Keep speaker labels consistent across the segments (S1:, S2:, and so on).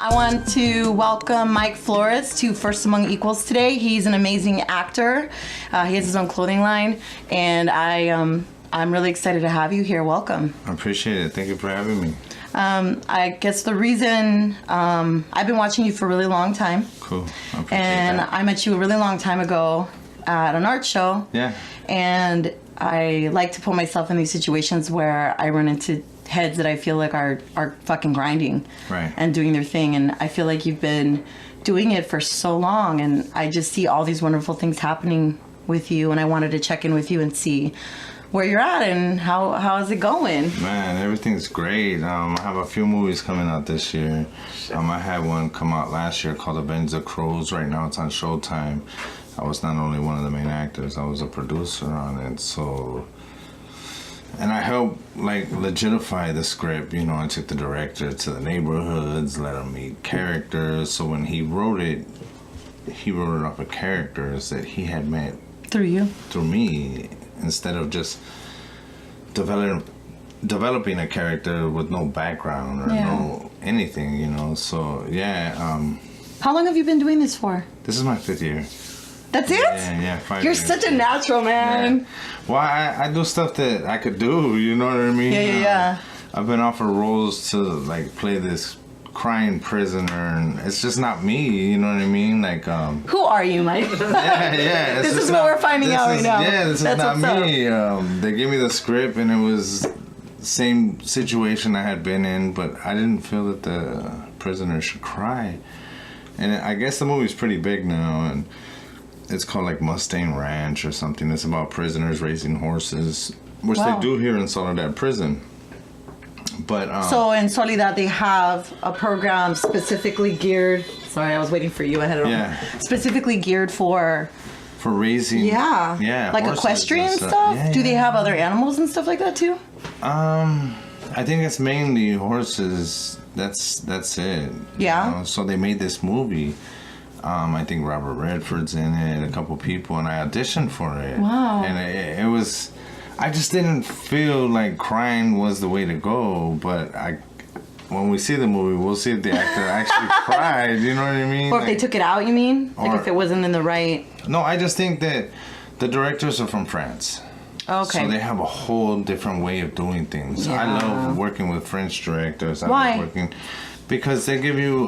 S1: I want to welcome Mike Flores to First Among Equals today. He's an amazing actor. He has his own clothing line, and I'm really excited to have you here. Welcome.
S2: I appreciate it. Thank you for having me.
S1: I guess the reason I've been watching you for a really long time.
S2: Cool. I appreciate
S1: and
S2: that.
S1: I met you a really long time ago at an art show.
S2: Yeah.
S1: And I like to put myself in these situations where I run into heads that I feel like are fucking grinding,
S2: right,
S1: and doing their thing. And I feel like you've been doing it for so long, and I just see all these wonderful things happening with you, and I wanted to check in with you and see where you're at and how is it going.
S2: Man, everything's great. I have a few movies coming out this year. I had one come out last year called Avenge the Crows. Right now it's on Showtime. I was not only one of the main actors, I was a producer on it. So, and I helped like legitify the script. You know, I took the director to the neighborhoods, let him meet characters. So when he wrote it off of characters that he had met through me, instead of just developing a character with no background or no anything, you know. So yeah.
S1: How long have you been doing this for?
S2: This is my 5th year.
S1: That's it?
S2: Yeah, 5
S1: You're
S2: years.
S1: such a natural, man.
S2: Yeah. Well, I do stuff that I could do, you know what I mean?
S1: Yeah.
S2: I've been offered roles to like play this crying prisoner, and it's just not me, you know what I mean? Like,
S1: who are you, Mike?
S2: yeah.
S1: This is what we're finding out right now.
S2: Yeah, this
S1: That's
S2: is not me.
S1: up.
S2: They gave me the script, and it was the same situation I had been in, but I didn't feel that the prisoner should cry. And I guess the movie's pretty big now, and it's called like Mustang Ranch or something. It's about prisoners raising horses, which they do here in Soledad Prison. But
S1: so in Soledad they have a program specifically geared. Sorry, I was waiting for you. I had it specifically geared for raising. Yeah. Like equestrian stuff.
S2: Yeah,
S1: do they have other animals and stuff like that too?
S2: I think it's mainly horses. That's it.
S1: Yeah.
S2: You know? So they made this movie. I think Robert Redford's in it, a couple people, and I auditioned for it.
S1: Wow.
S2: And it was, I just didn't feel like crying was the way to go, but when we see the movie, we'll see if the actor actually cried, you know what I mean?
S1: Or if they took it out, you mean? Like if it wasn't in the right...
S2: No, I just think that the directors are from France.
S1: Okay.
S2: So they have a whole different way of doing things.
S1: Yeah.
S2: I love working with French directors.
S1: Why?
S2: Because they give you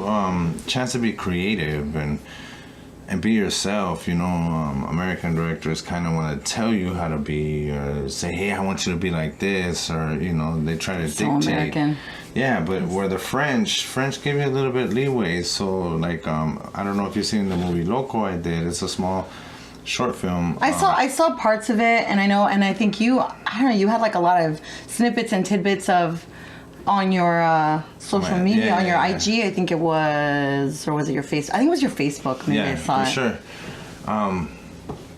S2: chance to be creative and be yourself. You know, American directors kind of want to tell you how to be, or say, hey, I want you to be like this, or, you know, they try to dictate.
S1: American.
S2: Yeah, but where the French give you a little bit leeway. So, like, I don't know if you've seen the movie Loco I did. It's a small short film.
S1: I saw parts of it, and I think you had like a lot of snippets and tidbits on your social media, on your IG, I think it was, or was it your face? I think it was your Facebook. Maybe I saw it.
S2: Yeah, for sure.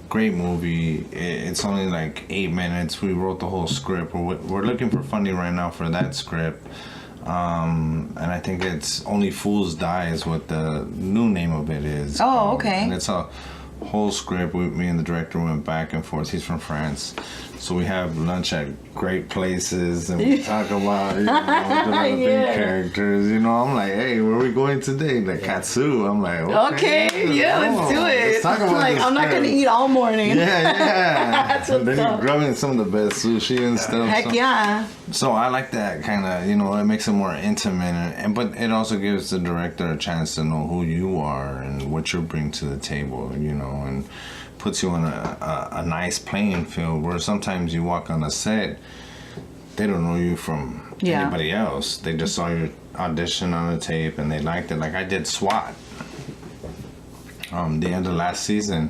S2: Great movie. It's only like 8 minutes. We wrote the whole script. We're looking for funding right now for that script. And I think it's Only Fools Die is what the new name of it is.
S1: Oh, okay.
S2: And it's a whole script. Me and the director went back and forth. He's from France. So we have lunch at great places, and we talk about, you know, developing characters. You know, I'm like, hey, where are we going today? Like Katsu. I'm like, okay,
S1: let's do it.
S2: Let's talk about
S1: like,
S2: this
S1: I'm not going to eat all morning.
S2: Yeah.
S1: And
S2: then you're grabbing some of the best sushi and stuff.
S1: Heck yeah.
S2: So I like that kind of, you know, it makes it more intimate, but it also gives the director a chance to know who you are and what you bring to the table, you know, and puts you on a nice playing field where sometimes you walk on a set, they don't know you from anybody else. They just saw your audition on a tape and they liked it. Like I did SWAT the end of last season,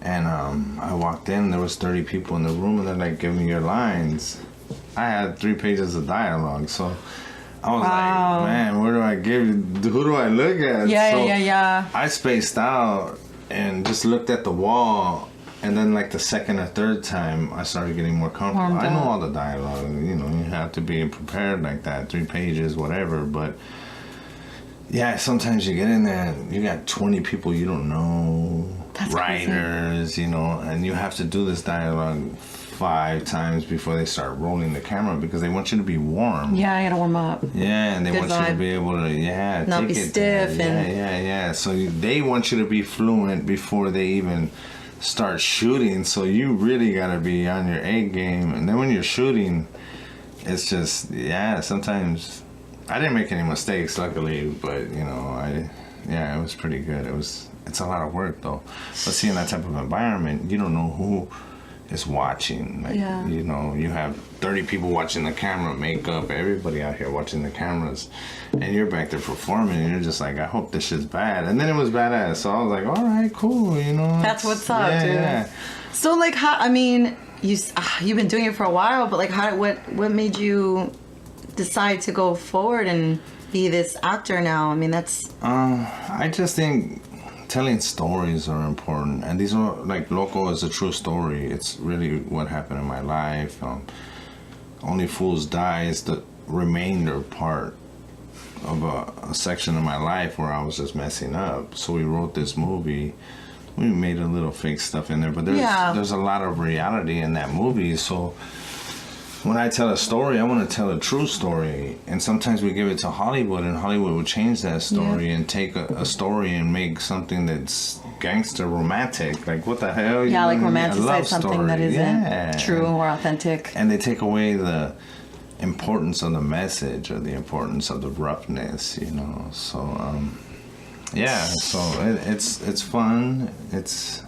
S2: and I walked in, there was 30 people in the room, and they're like, give me your lines. I had 3 pages of dialogue, so I was like, man, where do I give you? Who do I look at?
S1: Yeah.
S2: I spaced out and just looked at the wall, and then like the second or third time I started getting more comfortable. I know all the dialogue, you know, you have to be prepared like that, 3 pages, whatever, but yeah, sometimes you get in there and you got 20 people you don't know,
S1: That's
S2: writers, crazy. You know, and you have to do this dialogue 5 times before they start rolling the camera because they want you to be warm.
S1: Yeah, I gotta warm up.
S2: Yeah, and they
S1: Good
S2: want you to
S1: vibe.
S2: be able to,
S1: Not
S2: take
S1: be
S2: it
S1: stiff
S2: there.
S1: and-
S2: Yeah. So they want you to be fluent before they even start shooting. So you really gotta be on your A game. And then when you're shooting, it's just, sometimes I didn't make any mistakes, luckily, but it was pretty good. It's a lot of work though. But see, in that type of environment, you don't know who is watching. Like, you have 30 people watching the camera, makeup, everybody out here watching the cameras, and you're back there performing, and you're just like, I hope this shit's bad. And then it was badass, so I was like, all right, cool,
S1: That's what's up, dude.
S2: Yeah.
S1: So, like, how? I mean, you've been doing it for a while, but like, what made you decide to go forward and be this actor now? I mean, that's.
S2: I just think telling stories are important, and these are like Loco is a true story. It's really what happened in my life. Only Fools Die is the remainder part of a section of my life where I was just messing up. So we wrote this movie. We made a little fake stuff in there, but there's a lot of reality in that movie. So when I tell a story, I want to tell a true story. And sometimes we give it to Hollywood, and Hollywood will change that story and take a story and make something that's gangster romantic. Like, what the hell?
S1: Yeah, like romanticize
S2: love
S1: something
S2: story.
S1: that isn't true or authentic.
S2: And they take away the importance of the message or the importance of the roughness, So, so it's fun. It's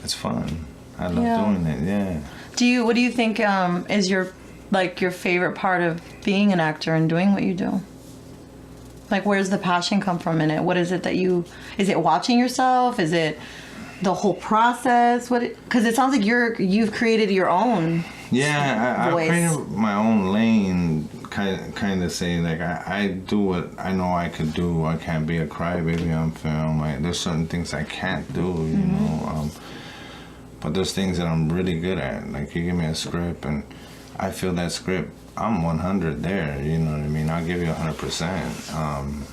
S2: fun. I love doing it,
S1: What do you think is your favorite part of being an actor and doing what you do? Like, where's the passion come from in it? What is it that is it watching yourself? Is it the whole process? Because it sounds like you've created your own.
S2: Yeah, I created my own lane, kind of saying, like, I do what I know I could do. I can't be a crybaby on film. There's certain things I can't do, you know. But there's things that I'm really good at. Like, you give me a script and I feel that script, I'm 100 there, you know what I mean? I'll give you 100%.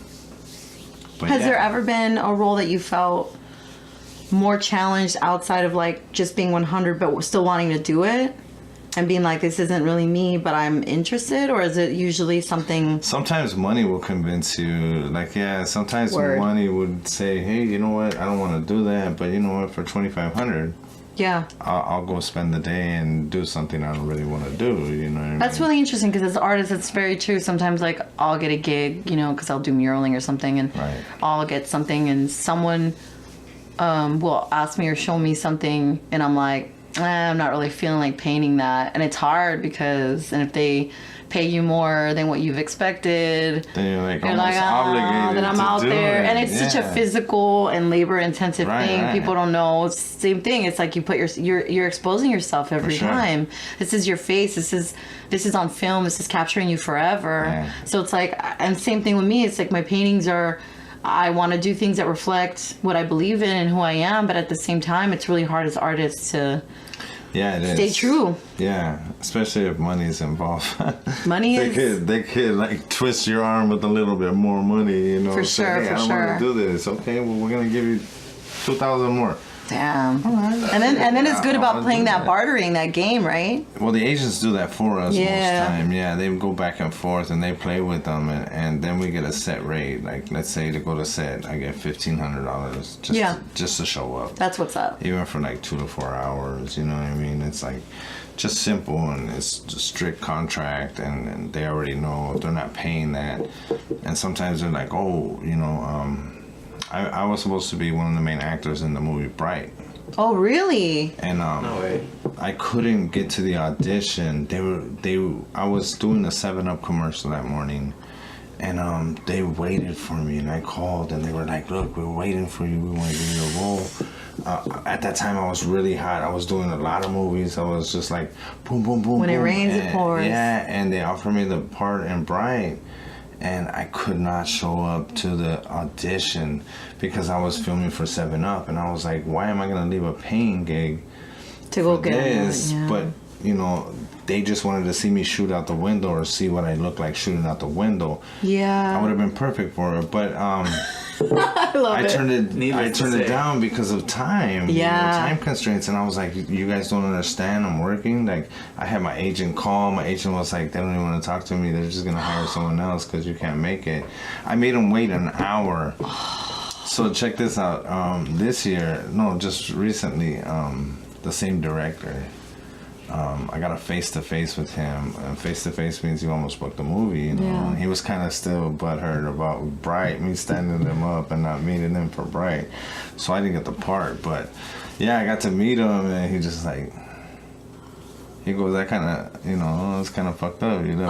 S2: But
S1: Has there ever been a role that you felt more challenged outside of, like, just being 100 but still wanting to do it? And being like, this isn't really me, but I'm interested? Or is it usually something...
S2: Sometimes money will convince you. Like, sometimes money would say, hey, you know what? I don't want to do that, but you know what? For $2,500...
S1: Yeah.
S2: I'll go spend the day and do something I don't really want to do, you know what I mean?
S1: That's really interesting because as an artist, it's very true. Sometimes, like, I'll get a gig, because I'll do muraling or something, and I'll get something, and someone will ask me or show me something, and I'm like, I'm not really feeling like painting that. And it's hard because, and if they pay you more than what you've expected,
S2: then you're like obligated
S1: then I'm out there. And it's such a physical and labor intensive thing. People don't know. It's the same thing. It's like you put you're exposing yourself every time. This is your face. This is on film. This is capturing you forever. So it's like, and same thing with me. It's like my paintings are, I want to do things that reflect what I believe in and who I am, but at the same time, it's really hard as artists to stay true.
S2: Yeah, especially if money's involved.
S1: They
S2: could like twist your arm with a little bit more money, you know.
S1: For sure,
S2: hey, I don't want to do this. Okay, well, we're gonna give you $2,000 more.
S1: Damn. And then it's good about playing that bartering, that game, right?
S2: Well, the agents do that for us most time. Yeah, they go back and forth and they play with them, and then we get a set rate. Like, let's say to go to set, I get $1,500 just to show up.
S1: That's what's up.
S2: Even for like 2 to 4 hours, you know what I mean? It's like just simple, and it's a strict contract, and they already know they're not paying that. And sometimes they're like, oh, I was supposed to be one of the main actors in the movie Bright.
S1: Oh, really?
S2: And no way. I couldn't get to the audition. I was doing the 7-Up commercial that morning, and they waited for me, and I called, and they were like, look, we're waiting for you. We want to give you a role. At that time, I was really hot. I was doing a lot of movies. I was just like, boom, boom, boom,
S1: when
S2: boom.
S1: It rains, it pours.
S2: Yeah, and they offered me the part in Bright. And I could not show up to the audition because I was filming for 7-Up, and I was like, why am I going to leave a paying gig
S1: to go get
S2: this? But, they just wanted to see me shoot out the window or see what I look like shooting out the window.
S1: Yeah.
S2: I would have been perfect for it, but
S1: I love it.
S2: I turned it down because of time.
S1: Yeah.
S2: Time constraints, and I was like, you guys don't understand. I'm working. Like, I had my agent call. My agent was like, they don't even want to talk to me. They're just gonna hire someone else because you can't make it. I made them wait an hour. So check this out. Just recently, the same director. I got a face-to-face with him, and face-to-face means you almost booked the movie, you know.
S1: Yeah.
S2: And he was kind of still butthurt about Bright, me standing them up and not meeting them for Bright, so I didn't get the part. But yeah, I got to meet him, and he just like, he goes, that kind of, you know, it's kind of fucked up, you know.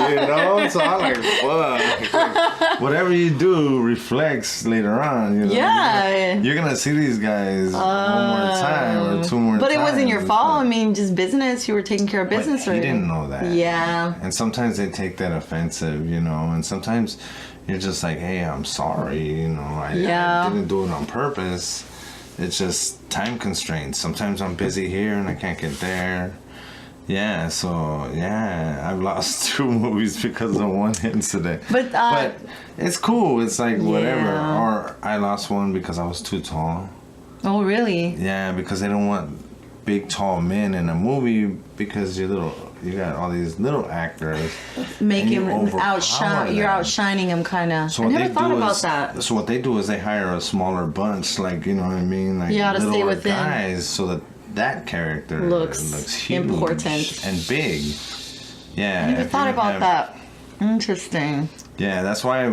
S2: You know, so I'm like, fuck. Whatever you do reflects later on, you know.
S1: Yeah.
S2: You're gonna see these guys one more time or two more times.
S1: But it wasn't your fault. I mean, just business. You were taking care of business.
S2: But he didn't know that.
S1: Yeah.
S2: And sometimes they take that offensive, you know, and sometimes you're just like, hey, I'm sorry, you know, I didn't do it on purpose. It's just time constraints. Sometimes I'm busy here and I can't get there. Yeah, so yeah, I've lost 2 movies because of one incident. But it's cool. It's like whatever. Or I lost one because I was too tall.
S1: Oh, really?
S2: Yeah, because they don't want big, tall men in a movie because you got all these little actors.
S1: Make him outshine. You're outshining him, kind of.
S2: So
S1: I never thought about that.
S2: So what they do is they hire a smaller bunch, like, you know what I mean, like
S1: to stay within
S2: guys, so that character looks huge
S1: important
S2: and big. Yeah,
S1: I never thought about that. Interesting.
S2: Yeah, that's why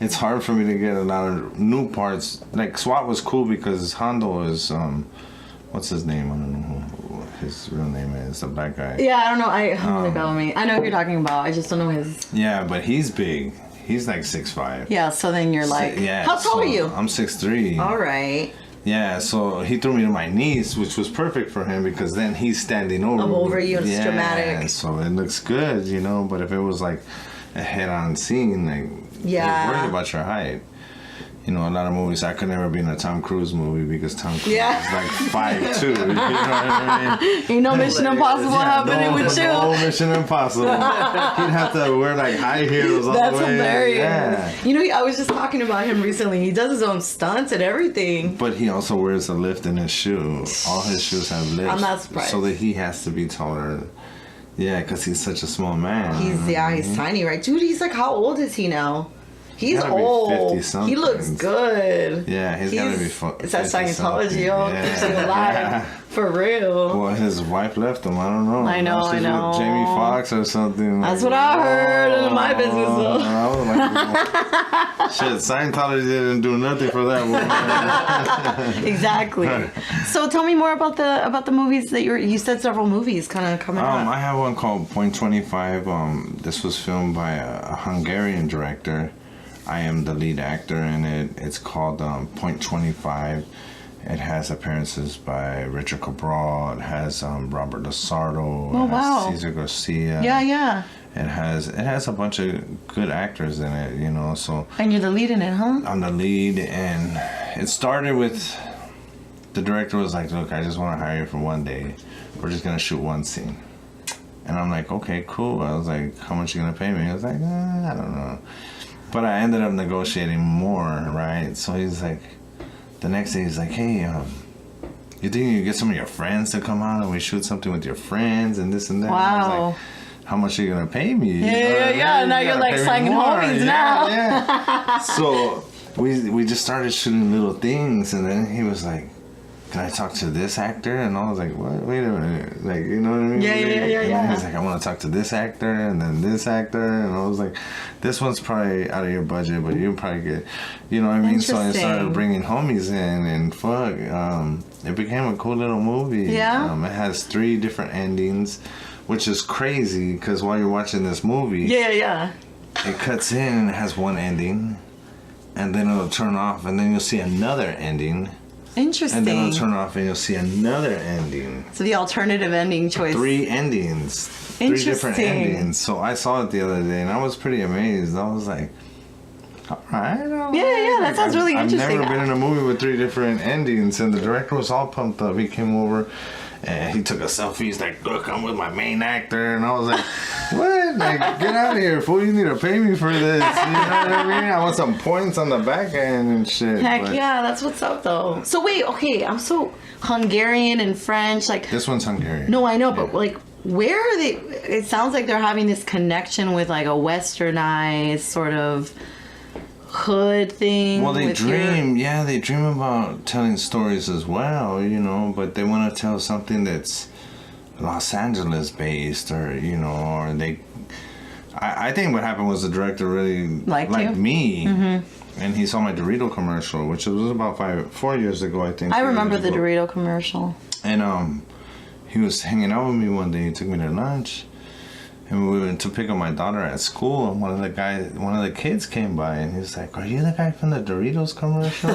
S2: it's hard for me to get a lot of new parts. Like SWAT was cool because Hondo is what's his name? I don't know what his real name is. The black guy.
S1: Yeah, I don't know. I know who you're talking about. I just don't know his.
S2: Yeah, but he's big. He's like 6'5".
S1: Yeah, so then you're like, how tall are you?
S2: I'm 6'3".
S1: All right.
S2: Yeah, so he threw me to my knees, which was perfect for him because then he's standing over
S1: I'm over you, and it's dramatic.
S2: Yeah, so it looks good, you know. But if it was like a head-on scene, like, you're worried about your height. You know, a lot of movies, I could never be in a Tom Cruise movie because Tom Cruise is like 5'2". You know what I mean?
S1: Ain't no Mission Impossible happening with you.
S2: No Mission Impossible. He'd have to wear like high heels all the way.
S1: That's hilarious.
S2: Yeah.
S1: You know, I was just talking about him recently. He does his own stunts and everything.
S2: But he also wears a lift in his shoe. All his shoes have lifts.
S1: I'm not surprised.
S2: So that he has to be taller. Yeah, because he's such a small man.
S1: He's tiny, right? Dude, he's like, how old is he now? He's old.
S2: 50-something.
S1: He looks good.
S2: Yeah, he's gotta be
S1: It's that Scientology, yo. Keeps him alive. For real.
S2: Well, his wife left him. I don't know.
S1: I know.
S2: With Jamie Foxx or something.
S1: That's what I heard. None of my business, though.
S2: I was like, shit, Scientology didn't do nothing for that woman.
S1: Exactly. So tell me more about the movies that you said several movies kind of coming up.
S2: I have one called Point 25. This was filmed by a Hungarian director. I am the lead actor in it. It's called Point 25. It has appearances by Richard Cabral. It has Robert Lasardo.
S1: Oh, wow.
S2: Cesar Garcia.
S1: Yeah.
S2: It has a bunch of good actors in it, you know. So.
S1: And you're the lead in it, huh?
S2: I'm the lead, and it started with the director was like, "Look, I just want to hire you for one day. We're just gonna shoot one scene." And I'm like, "Okay, cool." I was like, "How much are you gonna pay me?" I was like, "I don't know." But I ended up negotiating more, right? So he's like, the next day he's like, hey, you think you get some of your friends to come out and we shoot something with your friends and this and that?
S1: Wow.
S2: And I was like, how much are you gonna pay me?
S1: Yeah. Now you're like slanging homies now.
S2: Yeah. So we just started shooting little things, and then he was like, can I talk to this actor? And I was like, what? Wait a minute. Like, you know what I mean?
S1: Yeah.
S2: And then he's like, I want to talk to this actor and then this actor. And I was like, this one's probably out of your budget, but you'll probably get, you know what I mean? So I started bringing homies in, and it became a cool little movie.
S1: Yeah.
S2: It has 3 different endings, which is crazy because while you're watching this movie,
S1: Yeah.
S2: it cuts in and it has one ending, and then it'll turn off, and then you'll see another ending.
S1: Interesting.
S2: And then it'll turn off and you'll see another ending.
S1: So the alternative ending choice.
S2: 3 endings. 3 different endings. So I saw it the other day and I was pretty amazed. I was like, all right.
S1: Yeah, that sounds really interesting.
S2: I've never been in a movie with 3 different endings, and the director was all pumped up. He came over And he took a selfie. He's like, look, I'm with my main actor. And I was like, what? Like, get out of here, fool. You need to pay me for this. You know what I mean? I want some points on the back end and shit.
S1: Heck yeah, that's what's up, though. So wait, okay, I'm so Hungarian and French. Like,
S2: this one's Hungarian.
S1: no, I know, but like, where are they? It sounds like they're having this connection with like a westernized sort of hood thing.
S2: Well, they dream, they dream about telling stories as well, you know, but they want to tell something that's Los Angeles based, or, you know, or they. I think what happened was the director really liked me. Mm-hmm. And he saw my Dorito commercial, which was about 4 years ago, I think.
S1: I remember the Dorito commercial.
S2: And he was hanging out with me one day. He took me to lunch, and we went to pick up my daughter at school. And one of the kids came by, and he was like, "Are you the guy from the Doritos commercial?"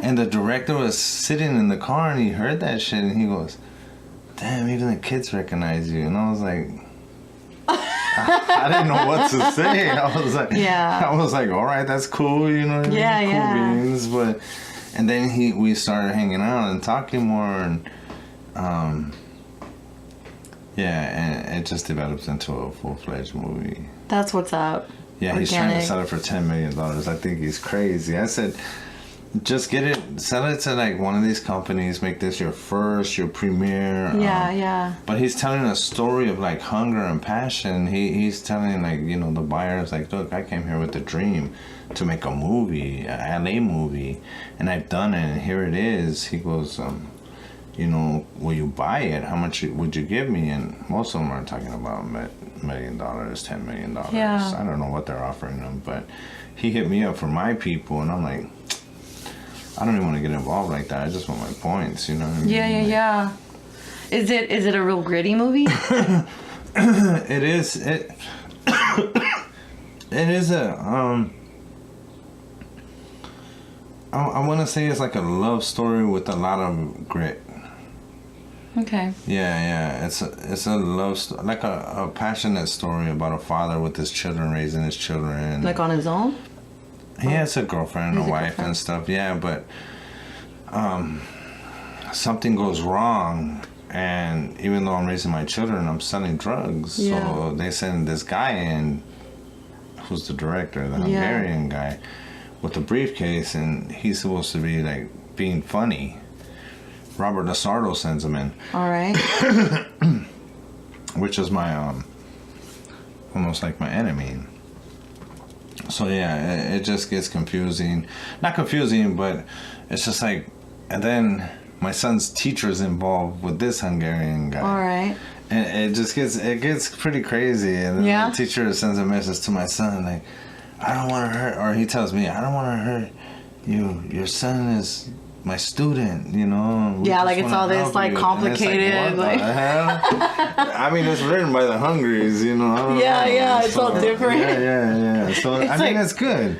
S2: And the director was sitting in the car, and he heard that shit, and he goes, "Damn, even the kids recognize you." And I was like, I didn't know what to say. I was like, all right, that's cool, you know what I mean? Cool beans. But, and then we started hanging out and talking more, and and it just developed into a full-fledged movie.
S1: That's what's up.
S2: Yeah, Organic. He's trying to sell it for $10 million. I think he's crazy. I said, just get it, sell it to like one of these companies, make this your premiere. But he's telling a story of like hunger and passion. He's telling, like, you know, the buyers, like, look, I came here with a dream to make a movie, a LA movie, and I've done it, and here it is. He goes, you know, will you buy it? How much would you give me? And most of them are talking about $1 million, $10 million. Yeah. I don't know what they're offering them, but he hit me up for my people, and I'm like, I don't even want to get involved like that. I just want my points, you know what I mean?
S1: Yeah. Is it a real gritty movie?
S2: It is. It is a I want to say it's like a love story with a lot of grit.
S1: Okay.
S2: Yeah. It's a love story, like a passionate story about a father with his children, raising his children.
S1: Like on his own?
S2: He has a girlfriend and a wife and stuff, but something goes wrong, and even though I'm raising my children, I'm selling drugs. Yeah. So they send this guy in, who's the director, the Hungarian guy, with a briefcase, and he's supposed to be like being funny. Robert Nasardo sends him in.
S1: All right.
S2: Which is my almost like my enemy. So yeah, it just gets confusing. Not confusing, but it's just like, and then my son's teacher's involved with this Hungarian guy.
S1: All right.
S2: And it gets pretty crazy. And then the teacher sends a message to my son like, I don't want to hurt, or he tells me, I don't want to hurt you. Your son is my student, you know.
S1: Yeah, like it's all this like complicated.
S2: It's like, what the hell? I mean, it's written by the Hungries, you know. I don't know.
S1: It's all different.
S2: Yeah. So I mean, it's good.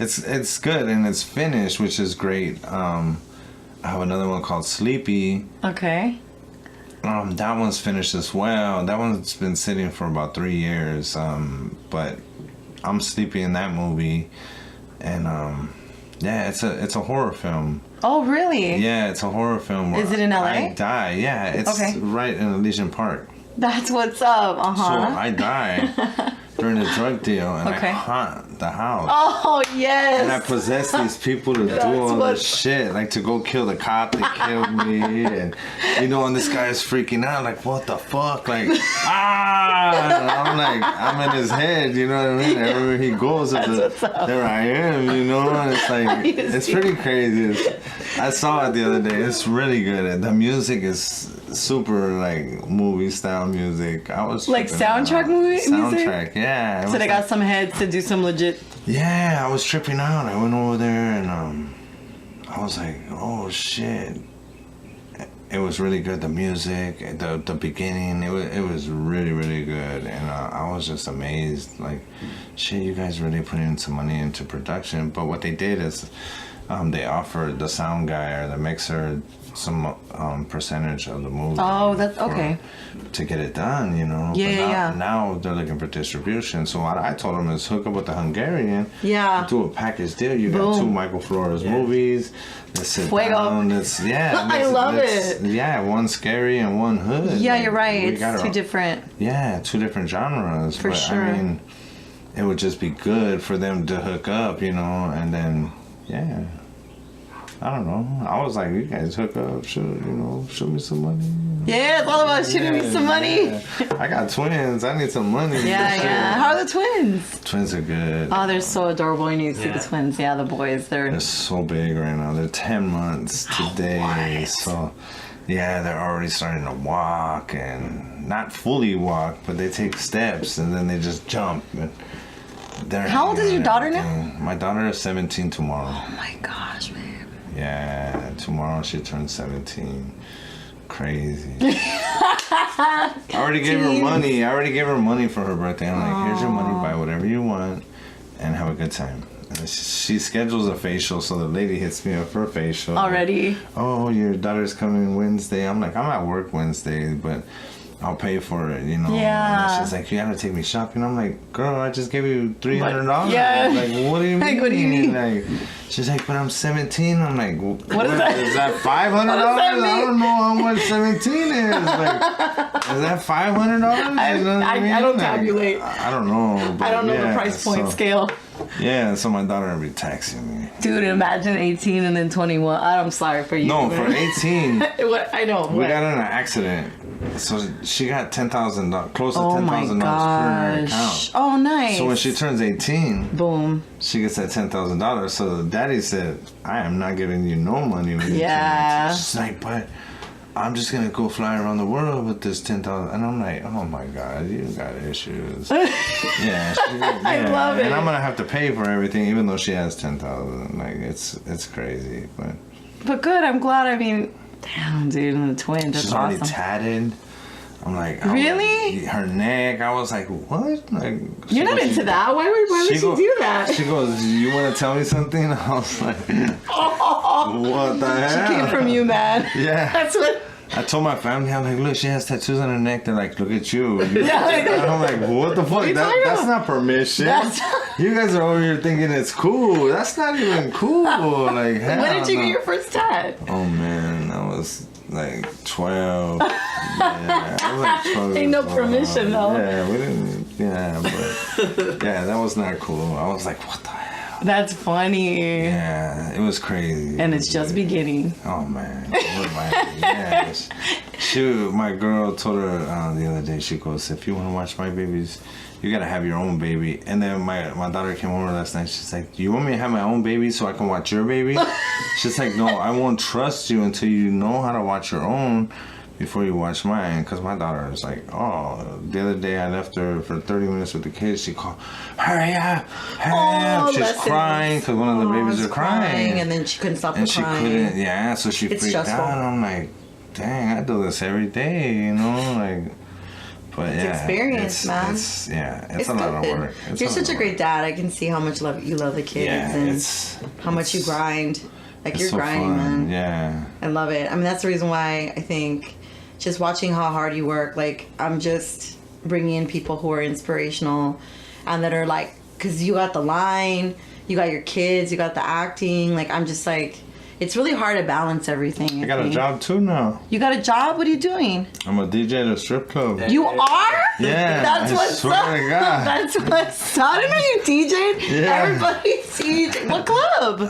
S2: It's good, and it's finished, which is great. I have another one called Sleepy.
S1: Okay.
S2: That one's finished as well. That one's been sitting for about 3 years. But I'm sleepy in that movie, and it's a horror film.
S1: Oh, really?
S2: Yeah, it's a horror film.
S1: Is it in LA?
S2: I die. Yeah, it's right in Elysian Park.
S1: That's what's up.
S2: So I die during the drug deal, and I haunt the house.
S1: Oh, yes.
S2: And I possess these people to do all this shit, like to go kill the cop that killed me, and you know, and this guy's freaking out, like, what the fuck, like, and I'm like, I'm in his head, you know what I mean? Everywhere he goes, there I am, you know, and it's like, it's pretty crazy. I saw it the other day. It's really good. The music is super like movie style music. I was
S1: like soundtrack music.
S2: Yeah.
S1: So they got some heads to do some legit.
S2: Yeah, I was tripping out. I went over there and I was like, oh shit. It was really good. The music, the beginning, it was really, really good, and I was just amazed. Like, shit, you guys really put in some money into production. But what they did is, they offered the sound guy or the mixer some percentage of the movie.
S1: Oh, that's okay.
S2: To get it done, you know.
S1: Yeah,
S2: Now they're looking for distribution. So what I told them is hook up with the Hungarian.
S1: Yeah.
S2: Do a package deal. You got 2 Michael Flores movies. to sit
S1: Fuego.
S2: down.
S1: I love it.
S2: Yeah, one scary and one hood.
S1: Yeah,
S2: Like,
S1: you're right.
S2: we got
S1: It's two different.
S2: Yeah, two different genres.
S1: For
S2: but,
S1: sure.
S2: I mean, it would just be good for them to hook up, you know, and then, yeah. I don't know. I was like, you guys hook up, show me some money.
S1: Yeah, it's all about shooting me some money.
S2: Yeah. I got twins. I need some money.
S1: Yeah. How are the twins?
S2: Twins are good.
S1: Oh, they're so adorable. You need to see the twins. Yeah, the boys.
S2: They're so big right now. They're 10 months today.
S1: What?
S2: So, yeah, they're already starting to walk and not fully walk, but they take steps and then they just jump. And
S1: how old is your daughter now?
S2: My daughter is 17 tomorrow.
S1: Oh my gosh, man.
S2: Yeah, tomorrow she turns 17. Crazy. I already gave her money. I already gave her money for her birthday. I'm like, here's your money, buy whatever you want, and have a good time. And she schedules a facial, so the lady hits me up for a facial.
S1: Already?
S2: Oh, your daughter's coming Wednesday. I'm like, I'm at work Wednesday, but I'll pay for it, you know.
S1: Yeah.
S2: And she's like, you gotta take me shopping. I'm like, girl, I just gave you $300.
S1: Yeah.
S2: Like, what do you mean?
S1: Like, what do you mean?
S2: Like, she's like, but I'm 17. I'm like,
S1: what is that?
S2: Is that $500? I don't know how much 17 is. Like, is that $500?
S1: I don't tabulate.
S2: I don't know. But
S1: I don't know
S2: yeah,
S1: the price point scale.
S2: Yeah, so my daughter would be taxing me.
S1: Dude, imagine 18 and then 21. I'm sorry for you.
S2: No, for 18.
S1: I know.
S2: We got in an accident. So she got $10,000, close to
S1: Oh my
S2: $10,000 per her
S1: gosh.
S2: account.
S1: Oh, nice.
S2: So when she turns 18,
S1: boom,
S2: she gets that $10,000. So the daddy said, I am not giving you no money when you
S1: Yeah.
S2: turn 18. She's like, but I'm just going to go fly around the world with this $10,000. And I'm like, oh my God, you got issues. Yeah.
S1: I love it.
S2: And I'm going to have to pay for everything, even though she has $10,000. Like, it's crazy.
S1: But good, I'm glad. I mean, damn, dude, and the twins. That's
S2: she's
S1: awesome.
S2: already tatted. I'm like,
S1: really?
S2: Her neck. I was like, what? Like,
S1: you're not into that. Why would she do that?
S2: She goes, you want to tell me something? I was like, what the hell?
S1: She came from you, man.
S2: Yeah.
S1: That's what.
S2: I told my family, I'm like, look, she has tattoos on her neck. They're like, look at you.
S1: Yeah.
S2: And I'm like, what the fuck? That's not permission. You guys are over here thinking it's cool. That's not even cool. Like, hell
S1: when did you get your first tat?
S2: Oh man, I was like 12. Yeah, I was like 12.
S1: Ain't no permission though.
S2: Yeah, we didn't. Yeah, but yeah, that was not cool. I was like, what the hell?
S1: That's funny.
S2: Yeah, it was crazy.
S1: And it's just beginning.
S2: Oh man, yes. My girl told her the other day. She goes, if you want to watch my babies, you gotta have your own baby. And then my daughter came over last night. She's like, do you want me to have my own baby so I can watch your baby? She's like, no, I won't trust you until you know how to watch your own before you watch mine. Because my daughter is like, oh, the other day I left her for 30 minutes with the kids. She called, hurry up. She's crying because one of the babies are crying.
S1: And then she couldn't stop
S2: and
S1: the crying.
S2: she couldn't, yeah, so she freaked out. I'm like, dang, I do this every day, you know, like. But
S1: it's experience, man.
S2: It's a lot of work.
S1: You're such a great dad. I can see how much you love the kids and how much you grind. Like, you're
S2: so
S1: grinding,
S2: fun.
S1: man.
S2: Yeah.
S1: I love it. I mean, that's the reason why I think just watching how hard you work, like, I'm just bringing in people who are inspirational and that are like, because you got the line, you got your kids, you got the acting. Like, I'm just like, it's really hard to balance everything.
S2: I got a job too now.
S1: You got a job? What are you doing?
S2: I'm a DJ at a strip club.
S1: You are?
S2: Yeah.
S1: That's what's up. That's what's up. I didn't know you DJ'd.
S2: Yeah.
S1: Everybody's DJing. What club?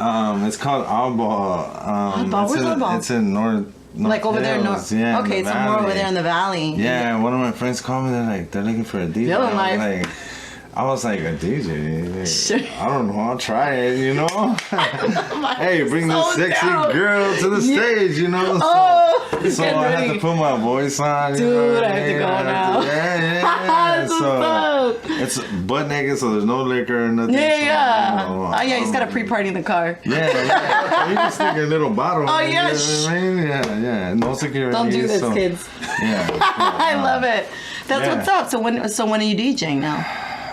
S2: It's called Alba.
S1: Where's Alba?
S2: It's in North.
S1: Like over there, north.
S2: Yeah,
S1: okay, so more over there in the valley.
S2: Yeah, one of my friends called me. They're looking for a DJ.
S1: Feeling life.
S2: I was like, a DJ?
S1: Sure.
S2: I don't know. I'll try it, you know? Hey, bring this sexy girl to the stage, you know? So I had to put my voice on.
S1: Dude, I have to go now.
S2: Yeah. So it's butt naked, so there's no liquor or nothing.
S1: Yeah.
S2: So,
S1: Oh, yeah, he's got a pre-party in the car.
S2: Yeah. You can stick a little bottle.
S1: Oh, yeah.
S2: You know what I mean? Yeah. No security.
S1: Don't do this, kids.
S2: Yeah.
S1: I love it. That's what's up. So when are you DJing now?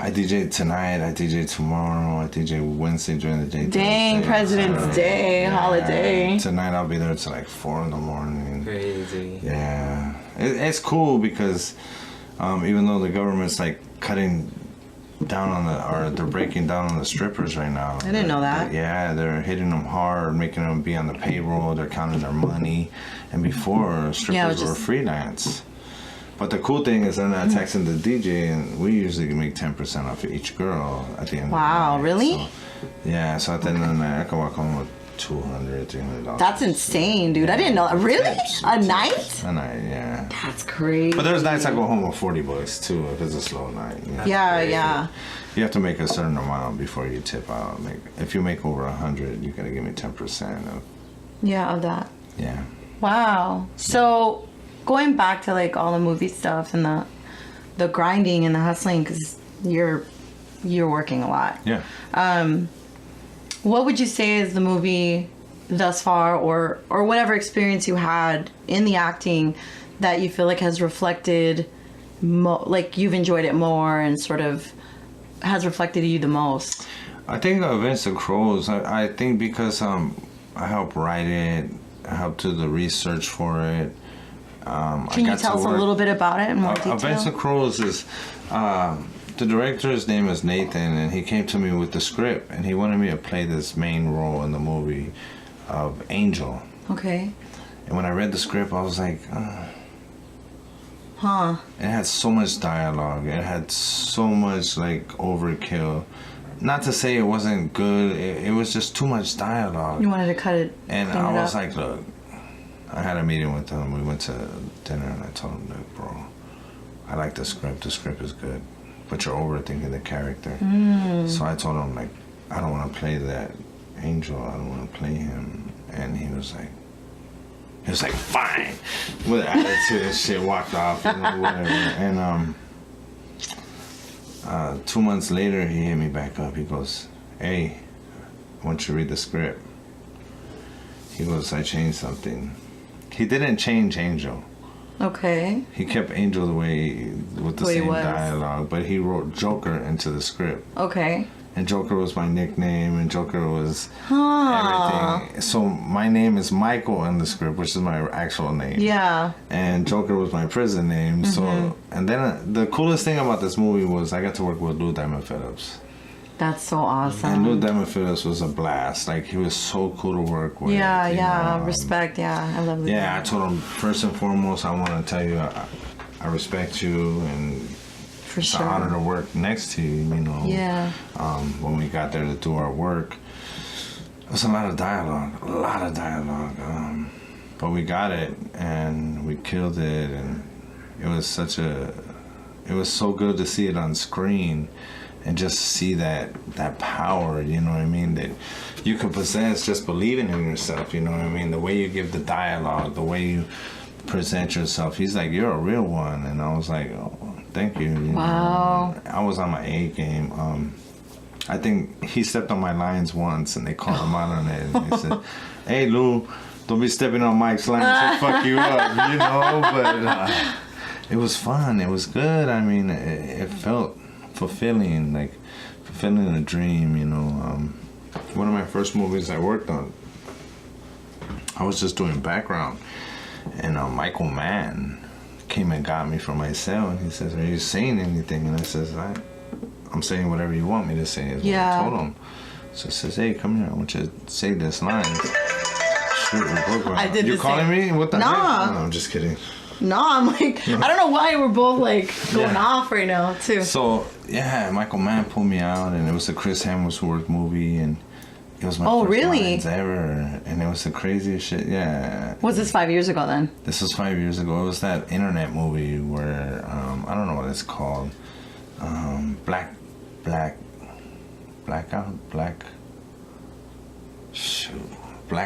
S2: I DJ tonight, I DJ tomorrow, I DJ Wednesday during the day.
S1: Dang, President's Day, holiday.
S2: Tonight I'll be there till like 4 a.m.
S3: Crazy.
S2: Yeah. It's cool because even though the government's like cutting down on they're breaking down on the strippers right now.
S1: I didn't know that.
S2: Yeah, they're hitting them hard, making them be on the payroll. They're counting their money. And before, strippers were freelance. But the cool thing is they're not taxing the DJ, and we usually make 10% off of each girl at the end.
S1: Wow,
S2: of the night.
S1: really?
S2: So, yeah, so at the end of the night, I can walk home with $200, $300.
S1: That's insane, dude. I didn't know that. Really? A night?
S2: A night, yeah.
S1: That's crazy.
S2: But there's nights I go home with $40 too if it's a slow night. You know?
S1: Yeah.
S2: You have to make a certain amount before you tip out. If you make over 100, you gotta give me 10% of.
S1: Yeah, of that.
S2: Yeah.
S1: Wow. So going back to like all the movie stuff and the grinding and the hustling, because you're working a lot.
S2: Yeah.
S1: What would you say is the movie thus far, or whatever experience you had in the acting that you feel like has reflected, like you've enjoyed it more and sort of has reflected you the most?
S2: I think Against the Crows. I think because I helped write it, I helped do the research for it.
S1: Can you tell us a little bit about it in more detail?
S2: Against the Crows is. The director's name is Nathan, and he came to me with the script, and he wanted me to play this main role in the movie of Angel.
S1: Okay.
S2: And when I read the script, I was like,
S1: Huh.
S2: It had so much dialogue. It had so much, like, overkill. Not to say it wasn't good. It was just too much dialogue.
S1: You wanted to cut it.
S2: And I was like, look, I had a meeting with him. We went to dinner, and I told him, look, bro, I like the script. The script is good. But you're overthinking the character. So I told him, like, I don't want to play that Angel. I don't want to play him. And he was like, fine. With attitude and shit, walked off, whatever. And 2 months later, he hit me back up. He goes, hey, I want you to read the script. He goes, I changed something. He didn't change Angel.
S1: Okay.
S2: He kept Angel the way with the same dialogue, but he wrote Joker into the script.
S1: Okay.
S2: And Joker was my nickname, and Joker was everything. So my name is Michael in the script, which is my actual name.
S1: Yeah.
S2: And Joker was my prison name. So, and then the coolest thing about this movie was I got to work with Lou Diamond Phillips.
S1: That's so awesome.
S2: And Lou Diamond Phillips was a blast. Like, he was so cool to work with.
S1: Yeah. Respect. Yeah, I love Lou.
S2: Yeah, I told him, first and foremost, I want to tell you, I respect you, and it's an honor to work next to you, you know.
S1: Yeah.
S2: When we got there to do our work, it was a lot of dialogue. But we got it, and we killed it, and it was so good to see it on screen. And just see that power, you know what I mean, that you can possess just believing in yourself, you know what I mean? The way you give the dialogue, the way you present yourself. He's like, you're a real one. And I was like, oh, thank you.
S1: Wow.
S2: Know? I was on my A game. I think he stepped on my lines once, and they called him out on it. And they said, hey, Lou, don't be stepping on Mike's lines. He'll fuck you up, you know? But it was fun. It was good. I mean, it felt fulfilling a dream, you know. One of my first movies I worked on, I was just doing background, and Michael Mann came and got me from my cell, and he says, are you saying anything? And I says, I'm saying whatever you want me to say, is what I told him. So he says, hey, come here, I want you to say this line. Shoot,
S1: I did
S2: you calling me? What the heck?
S1: Nah.
S2: No, I'm just kidding.
S1: No, I'm like, I don't know why we're both like going off right now, too.
S2: So, yeah, Michael Mann pulled me out, and it was a Chris Hemsworth movie, and it was my first lines ever, and it was the craziest shit, yeah.
S1: Was this 5 years ago then?
S2: This was 5 years ago. It was that internet movie where, I don't know what it's called, Black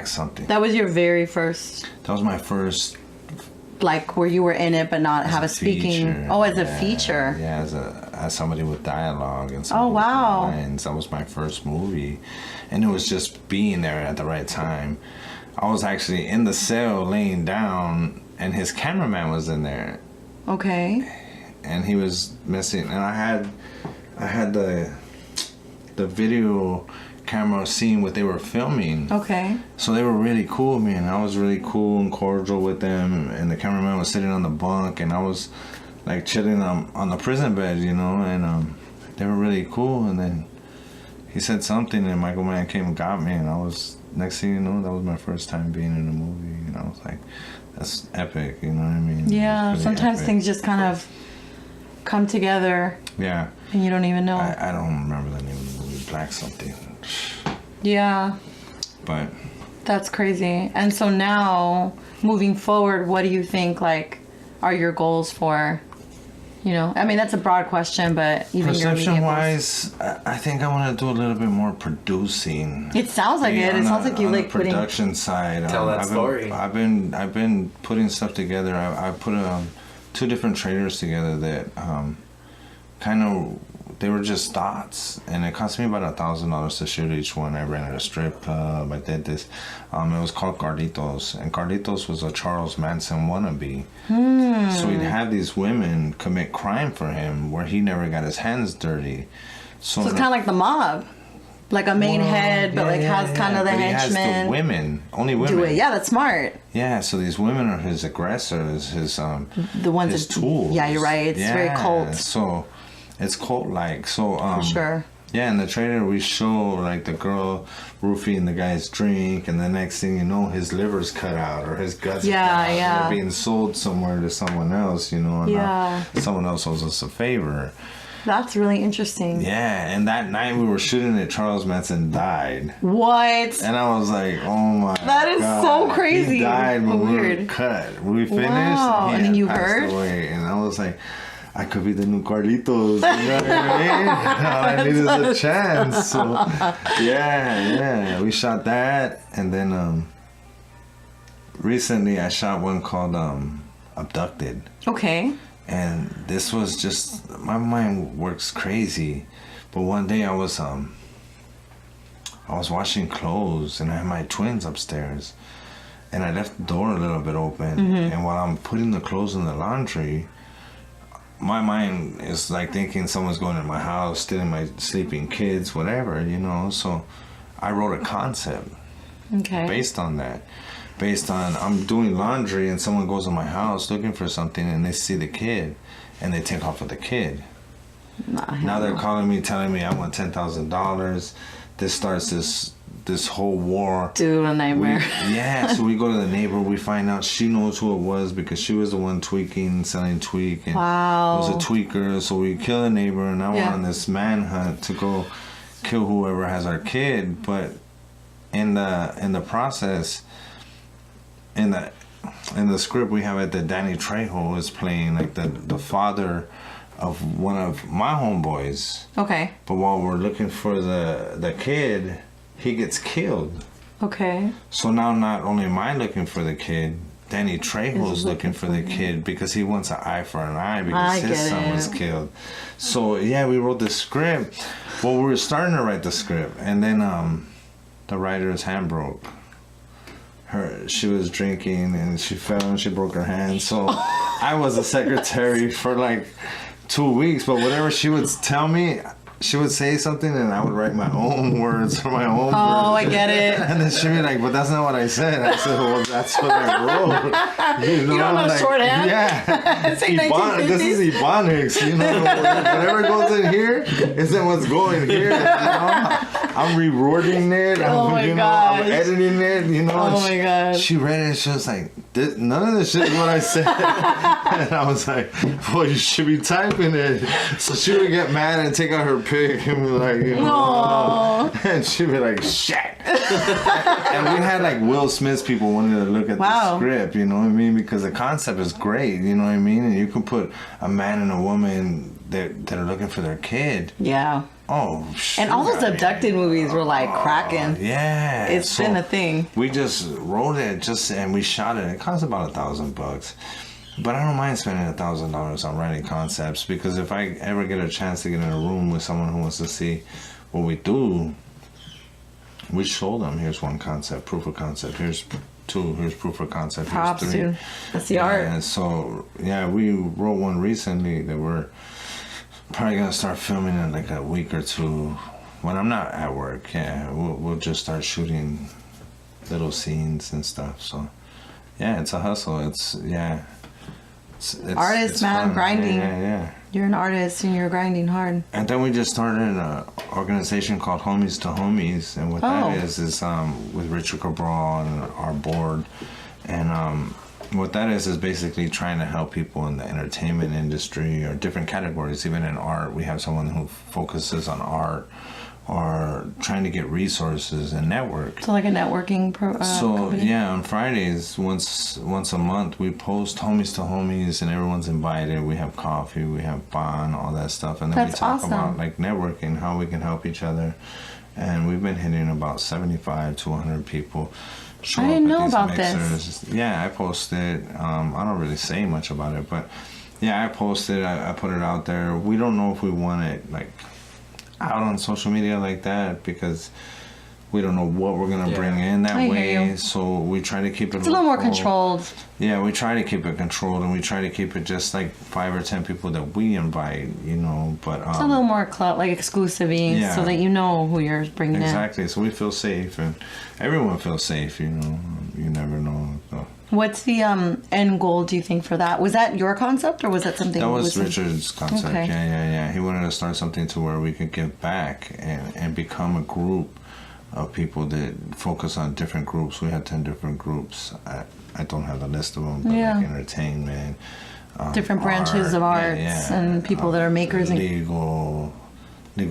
S2: something.
S1: That was your very first...
S2: That was my first...
S1: Like, where you were in it, but not have a speaking...
S2: Feature.
S1: Oh, as a feature.
S2: Yeah, as somebody with dialogue and somebody with lines. That was my first movie. And it was just being there at the right time. I was actually in the cell laying down, and his cameraman was in there.
S1: Okay.
S2: And he was missing. And I had the video camera seeing what they were filming.
S1: Okay.
S2: So they were really cool with me, and I was really cool and cordial with them, and the cameraman was sitting on the bunk, and I was like chilling on the prison bed, you know, and they were really cool. And then he said something, and Michael Mann came and got me, and I was, next thing you know, that was my first time being in a movie, and I was like, that's epic, you know what I mean?
S1: Yeah,
S2: really
S1: sometimes
S2: epic.
S1: things just kind of come together.
S2: Yeah.
S1: And you don't even know.
S2: I don't remember the name of the movie, Black something.
S1: Yeah.
S2: But
S1: That's crazy. And so now, moving forward, what do you think, like, are your goals for, you know? I mean, that's a broad question, but even
S2: perception-wise, I think I want to do a little bit more producing.
S1: It sounds like it. It sounds like you like
S2: putting the production side.
S3: Tell that story.
S2: I've been putting stuff together. I put 2 different trailers together that kind of, they were just thoughts, and it cost me about $1,000 to shoot each one. I rented a strip club. I did this. It was called Carlitos, and Carlitos was a Charles Manson wannabe. So he'd have these women commit crime for him where he never got his hands dirty. So
S1: it's kind of like the mob, like a main head, but has kind of the
S2: but he has
S1: henchmen.
S2: the women, only women.
S1: Do it. Yeah, that's smart.
S2: Yeah, so these women are his aggressors, his
S1: The ones
S2: his
S1: that,
S2: tools.
S1: Yeah, you're right. It's very cult.
S2: So it's cult-like. So
S1: For sure.
S2: yeah, in the trailer we show like the girl roofing the guy's drink, and the next thing you know, his liver's cut out or his guts are cut out, and they're being sold somewhere to someone else, you know, and someone else owes us a favor.
S1: That's really interesting.
S2: Yeah, and that night we were shooting it, Charles Manson died.
S1: What?
S2: And I was like, oh my God.
S1: That is so crazy.
S2: He died when we
S1: Weird.
S2: were cut. We finished.
S1: Wow.
S2: He
S1: And then
S2: had
S1: you
S2: passed
S1: heard?
S2: away. And I was like, I could be the new Carlitos. You know what I mean? All I need is a chance. So, yeah. We shot that. And then recently I shot one called Abducted.
S1: Okay.
S2: And this was just, my mind works crazy. But one day I was washing clothes, and I had my twins upstairs, and I left the door a little bit open. And while I'm putting the clothes in the laundry, my mind is like thinking someone's going in my house, stealing my sleeping kids, whatever, you know. So I wrote a concept based on that. Based on, I'm doing laundry and someone goes in my house looking for something, and they see the kid and they take off with the kid. Now they're calling me, telling me I want $10,000. This starts this whole war.
S1: Dude, a nightmare.
S2: So we go to the neighbor. We find out she knows who it was because she was the one selling tweak. And
S1: Wow.
S2: it was a tweaker. So we kill the neighbor, and now we're on this manhunt to go kill whoever has our kid. But in the process, in the script we have it that Danny Trejo is playing like the father of one of my homeboys.
S1: Okay.
S2: But while we're looking for the kid, he gets killed.
S1: Okay.
S2: So now not only am I looking for the kid, Danny Trejo's looking for the kid because he wants an eye for an eye because his son was killed. So yeah, we wrote the script. Well, we were starting to write the script, and then the writer's hand broke. She was drinking and she fell and she broke her hand. So I was a secretary for like 2 weeks, but whatever she would tell me, she would say something and I would write my own words or my own words.
S1: Oh, I get it.
S2: And then she'd be like, but that's not what I said. I said, well, that's what I wrote. You
S1: don't know
S2: like,
S1: shorthand?
S2: Yeah.
S1: It's like 1950s.
S2: This is Ebonics. You know, whatever goes in here isn't what's going here. You know? I'm rewording it. I'm editing it. You know.
S1: Oh my god.
S2: She read it and she was like, none of this shit is what I said. And I was like, well, you should be typing it. So she would get mad and take out her pic and be like, you know, and she'd be like, shit. And we had like Will Smith's people wanting to look at the script, you know what I mean? Because the concept is great, you know what I mean? And you can put a man and a woman that are looking for their kid.
S1: Yeah.
S2: Oh, shit.
S1: And all those abducted movies were like cracking.
S2: Yeah.
S1: It's been a thing.
S2: We just wrote it and we shot it. It cost about $1,000. But I don't mind spending $1,000 on writing concepts, because if I ever get a chance to get in a room with someone who wants to see what we do, we show them, here's one concept, proof of concept, here's two, here's proof of concept, here's three. Dude.
S1: That's the art.
S2: And so, yeah, we wrote one recently that we're probably going to start filming in like a week or two. When I'm not at work, we'll just start shooting little scenes and stuff. So, yeah, it's a hustle. It's
S1: Artist, man,
S2: fun.
S1: grinding.
S2: Yeah.
S1: You're an artist and you're grinding hard.
S2: And then we just started an organization called Homies to Homies, and what that is with Richard Cabral and our board, and what that is basically trying to help people in the entertainment industry or different categories. Even in art, we have someone who focuses on art, or trying to get resources and network.
S1: So like a networking company?
S2: Yeah, on Fridays, once a month, we post Homies to Homies, and everyone's invited. We have coffee, we have bond, all that stuff, and then we talk about like networking, how we can help each other. And we've been hitting about 75 to 100 people.
S1: I didn't know about this.
S2: Yeah, I posted. I don't really say much about it, but yeah, I posted. I put it out there. We don't know if we want it like out on social media like that, because we don't know what we're gonna bring in that way. So we try to keep it.
S1: It's a little more controlled.
S2: Yeah, we try to keep it controlled, and we try to keep it just like 5 or 10 people that we invite, you know. But
S1: it's a little more like exclusive, so that you know who you're bringing in.
S2: Exactly. So we feel safe, and everyone feels safe. You know, you never know. So.
S1: What's the end goal, do you think, for that? Was that your concept, or was that something?
S2: That was Richard's concept.
S1: Okay.
S2: Yeah. He wanted to start something to where we could give back and become a group of people that focus on different groups. We had 10 different groups. I don't have the list of them, but like entertainment,
S1: different branches of arts, and people that are makers, and
S2: legal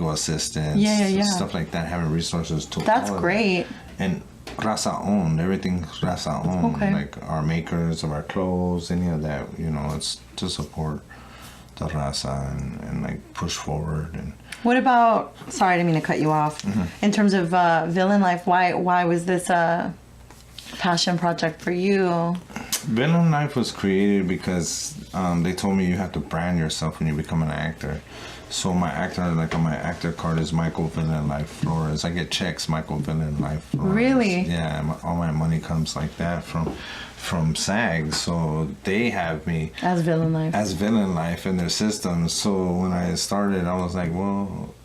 S2: assistants, stuff like that. Having resources to.
S1: That's great.
S2: And Raza owned, everything's Raza owned.
S1: Okay.
S2: Like our makers of our clothes, any of that, you know, it's to support the Raza and like push forward. And
S1: what about, sorry, I didn't mean to cut you off. In terms of Villain Life, why was this a passion project for you?
S2: Villain Life was created because they told me you have to brand yourself when you become an actor. So my actor, like on my actor card, is Michael Villain Life Flores. I get checks, Michael Villain Life Flores.
S1: Really?
S2: Yeah, all my money comes like that from SAG. So they have me
S1: as Villain Life
S2: in their system. So when I started, I was like, well,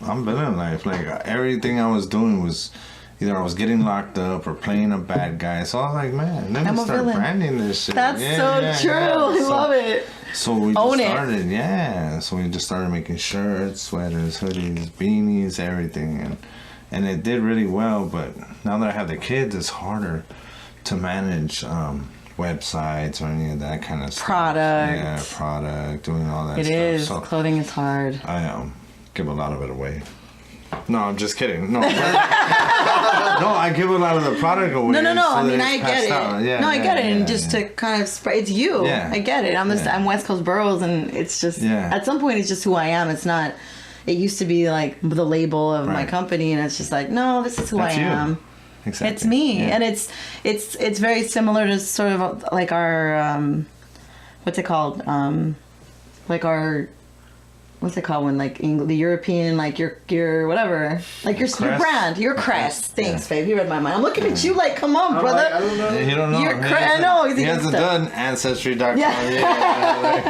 S2: I'm Villain Life. Like everything I was doing was either I was getting locked up or playing a bad guy. So I was like, man, let me start branding this shit.
S1: That's so true. I love it.
S2: So we just started making shirts, sweaters, hoodies, beanies, everything, and it did really well. But now that I have the kids, it's harder to manage websites or any of that kind of stuff. Product, doing all that stuff. It is.
S1: So clothing is hard.
S2: I give a lot of it away. No, I'm just kidding. No, I give a lot of the product away.
S1: No.
S2: So
S1: I mean, I get it. I get it. And just to kind of spread, it's you. Yeah. I get it. I'm West Coast Burrows, and it's just at some point it's just who I am. It's not. It used to be like the label of my company, and it's just like, no, this is who I am.
S2: Exactly.
S1: It's me, and it's very similar to sort of like our what's it called? Like our. What's it called when like the European, like your whatever, like your brand, your crest. Thanks, babe. You read my mind. I'm looking at you like, come on, brother.
S2: I don't know. You don't know.
S1: I know.
S2: He hasn't done Ancestry.com. Yeah.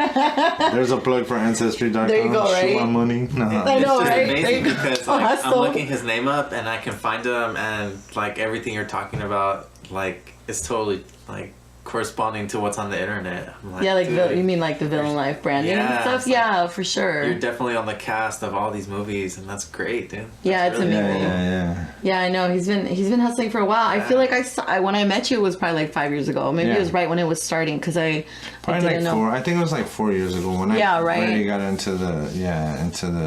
S2: There's a plug for Ancestry.com.
S1: There you go, right?
S2: Shoot my money. No.
S1: I know, right?
S3: It's amazing because like, I'm looking his name up and I can find him, and like everything you're talking about, like it's totally like corresponding to what's on the internet. I'm like,
S1: you mean like the Villain Life branding and stuff? Yeah, for sure.
S3: You're definitely on the cast of all these movies, and that's great, dude.
S1: Yeah, it's
S3: really
S1: amazing. Yeah, I know. He's been hustling for a while. I feel like when I met you, it was probably like 5 years ago. Maybe it was right when it was starting, because I didn't know.
S2: I think it was like 4 years ago when I really got into the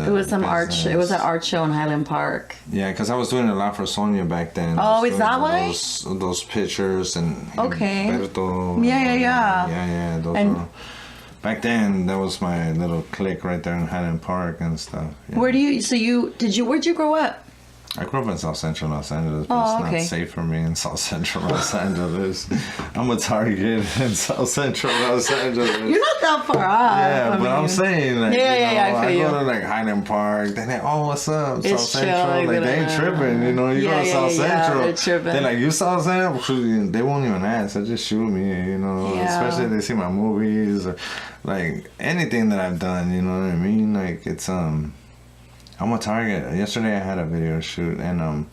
S2: It was some
S1: art. It was an art show in Highland Park.
S2: Yeah, because I was doing a lot for Sonia back then.
S1: Oh, is that why?
S2: Those pictures and Humberto.
S1: Yeah.
S2: Those were, back then, that was my little clique right there in Highland Park and stuff. Yeah.
S1: Where'd you grow up?
S2: I grew up in South Central Los Angeles, but it's not safe for me in South Central Los Angeles. I'm a target in South Central Los Angeles.
S1: You're not that far off.
S2: Yeah, but I'm saying, like, I
S1: go
S2: to like Highland Park. They're like, oh, what's up, South Central? Like, they ain't tripping, you know. You go to South Central, they're tripping. They're like, you South Central? They won't even ask. They just shoot me, you know. Especially if they see my movies or like anything that I've done. You know what I mean? Like it's I'm a target. Yesterday I had a video shoot, and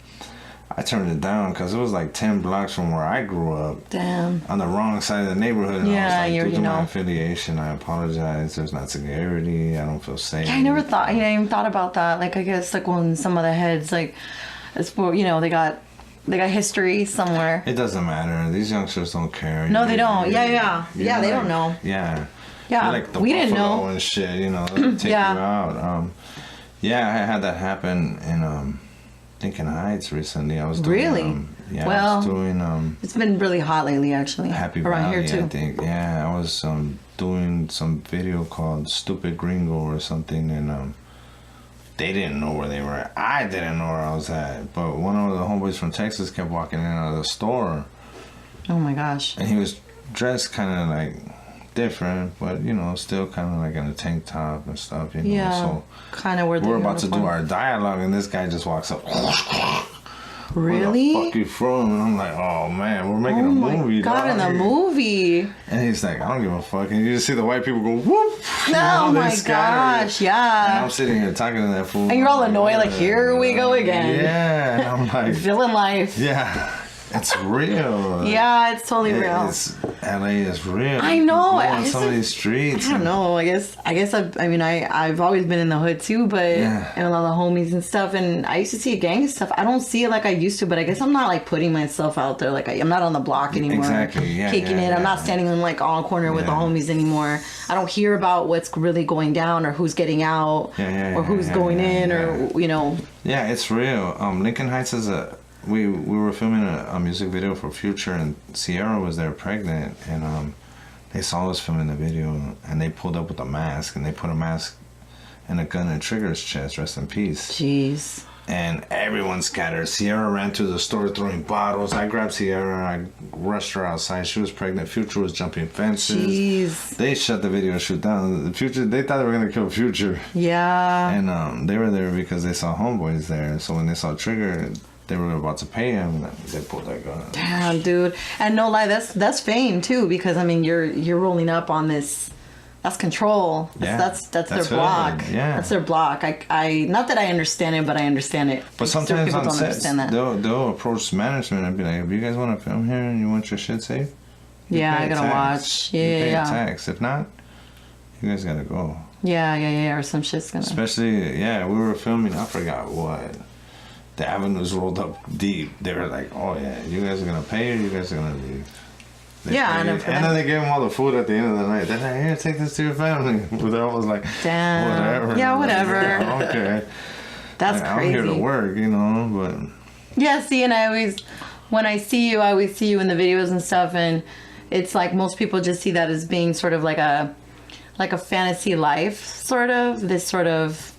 S2: I turned it down because it was like 10 blocks from where I grew up.
S1: Damn.
S2: On the wrong side of the neighborhood. And
S1: Yeah,
S2: I was like, due to my
S1: know.
S2: affiliation, I apologize. There's not security. I don't feel safe.
S1: Yeah, I never thought. I even thought about that. Like, I guess like when some of the heads like, it's for, you know, they got history somewhere.
S2: It doesn't matter. These youngsters don't care.
S1: No, they don't. Yeah.
S2: You're
S1: Yeah, they
S2: like-
S1: don't know.
S2: Yeah.
S1: Yeah,
S2: You're like the
S1: we didn't
S2: buffalo
S1: know.
S2: and shit, you know, they'll take
S1: Yeah.
S2: you out. Yeah, I had that happen in Lincoln Heights recently. I was doing,
S1: Really?
S2: I
S1: Well,
S2: was doing
S1: It's been really hot lately, actually.
S2: Happy
S1: around
S2: Valley,
S1: here too.
S2: I think. Yeah, I was doing some video called Stupid Gringo or something, and they didn't know where they were at. I didn't know where I was at, but one of the homeboys from Texas kept walking in and out of the store,
S1: Oh my gosh.
S2: and he was dressed kind of like different, but you know, still kind of like in a tank top and stuff, you know.
S1: Yeah.
S2: So
S1: Kind of where
S2: we're about to do our dialogue, and this guy just walks up.
S1: Really?
S2: Where the fuck you from? And I'm like, oh man, we're making
S1: Oh
S2: a
S1: my
S2: movie.
S1: God,
S2: dog.
S1: in the movie.
S2: And he's like, I don't give a fuck. And you just see the white people go, whoop. You know,
S1: Oh
S2: they
S1: my
S2: scatter.
S1: gosh,
S2: And
S1: yeah.
S2: I'm sitting here talking to that fool.
S1: And you're all annoyed, like, here we go again.
S2: Yeah. And I'm like,
S1: Villain life.
S2: yeah, it's real.
S1: Yeah, it's totally real.
S2: It's, LA is real.
S1: I know,
S2: You go
S1: I
S2: on
S1: guess
S2: some of these streets.
S1: I don't know. I guess I've always been in the hood too, but
S2: Yeah.
S1: and a lot of homies and stuff. And I used to see a gang and stuff. I don't see it like I used to, but I guess I'm not like putting myself out there. Like I'm not on the block anymore.
S2: Exactly, yeah,
S1: Kicking
S2: yeah,
S1: it. I'm
S2: yeah.
S1: not standing in like on corner with the
S2: Yeah.
S1: homies anymore. I don't hear about what's really going down or who's getting out or who's going in or you know.
S2: Yeah, it's real. Lincoln Heights is we were filming a music video for Future, and Sierra was there pregnant, and they saw us filming the video, and they pulled up with a mask, and they put a mask and a gun in Trigger's chest, rest in peace.
S1: Jeez.
S2: And everyone scattered. Sierra ran to the store throwing bottles. I grabbed Sierra, I rushed her outside. She was pregnant. Future was jumping fences.
S1: Jeez.
S2: They shut the video shoot down. The Future, they thought they were gonna kill Future.
S1: Yeah.
S2: And they were there because they saw homeboys there. So when they saw Trigger, they were about to pay him. And they pulled their gun.
S1: Damn, dude. And no lie, that's fame too, because I mean you're rolling up on this. That's control. That's their
S2: That's
S1: block.
S2: hood, yeah.
S1: That's their block. I not that I understand it, but I understand it.
S2: But
S1: Certain
S2: sometimes
S1: people
S2: on
S1: don't
S2: sets,
S1: understand that.
S2: they'll approach management and be like, "If you guys want to film here and you want your shit safe, you
S1: Yeah,
S2: pay
S1: I
S2: a
S1: gotta
S2: tax.
S1: watch.
S2: You pay
S1: Yeah.
S2: a tax. If not, you guys gotta go."
S1: Yeah. Or some shit's gonna.
S2: Especially, we were filming. I forgot what. The avenues rolled up deep. They were like, "Oh yeah, you guys are gonna pay or you guys are gonna leave." They
S1: Yeah, I
S2: paid.
S1: know for
S2: And
S1: that.
S2: then they gave them all the food at the end of the night. They're like, "Here, take this to your family." But they're almost like,
S1: Damn.
S2: "Whatever."
S1: Yeah, whatever.
S2: Okay.
S1: That's
S2: I'm
S1: crazy.
S2: here to work, you know, but
S1: Yeah, see, and when I see you, I always see you in the videos and stuff, and it's like most people just see that as being sort of like a fantasy life, sort of this sort of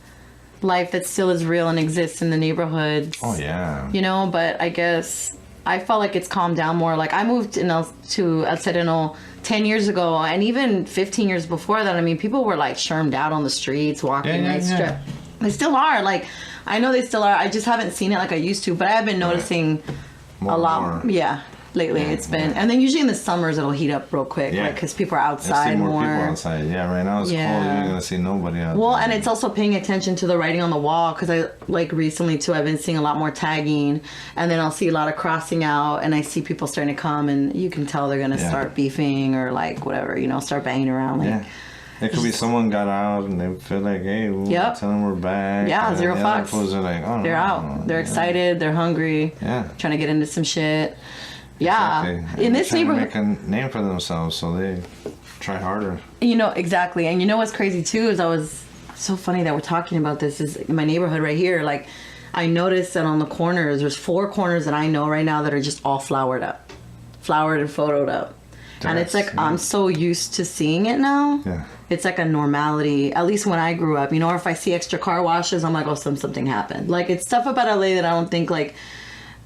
S1: life that still is real and exists in the neighborhoods.
S2: oh yeah.
S1: You know, but I guess I felt like it's calmed down more. Like I moved to El Sereno 10 years ago, and even 15 years before that. I mean, people were like shermed out on the streets, walking.
S2: Yeah.
S1: They still are. Like I know they still are. I just haven't seen it like I used to. But I have been noticing
S2: More
S1: a
S2: and
S1: lot.
S2: more.
S1: Yeah, lately it's been. And then usually in the summers it'll heat up real quick,
S2: Yeah.
S1: like because people are
S2: I
S1: outside
S2: see more
S1: more.
S2: people outside. Yeah, right now it's
S1: Yeah.
S2: cold. You're gonna see nobody out
S1: Well,
S2: there.
S1: and it's also paying attention to the writing on the wall, because I like recently too. I've been seeing a lot more tagging, and then I'll see a lot of crossing out, and I see people starting to come, and you can tell they're gonna start beefing or like whatever, you know, start banging around. Like,
S2: Yeah. It could be someone got out and they feel like, hey, we'll
S1: Yep.
S2: tell them we're back.
S1: Yeah,
S2: And
S1: zero
S2: the other
S1: fucks.
S2: fools are like, oh,
S1: They're
S2: no,
S1: out. They're
S2: yeah.
S1: excited. They're hungry.
S2: Yeah.
S1: Trying to get into some shit. Yeah.
S2: Exactly.
S1: In
S2: They're
S1: this
S2: trying to
S1: neighborhood.
S2: make a name for themselves, so they try harder.
S1: You know, exactly. And you know what's crazy too is so funny that we're talking about this, is in my neighborhood right here. Like, I noticed that on the corners, there's 4 corners that I know right now that are just all flowered and photoed up. And it's like, I'm so used to seeing it now.
S2: Yeah.
S1: It's like a normality, at least when I grew up, you know, or if I see extra car washes, I'm like, oh, something happened. Like, it's stuff about LA that I don't think, like,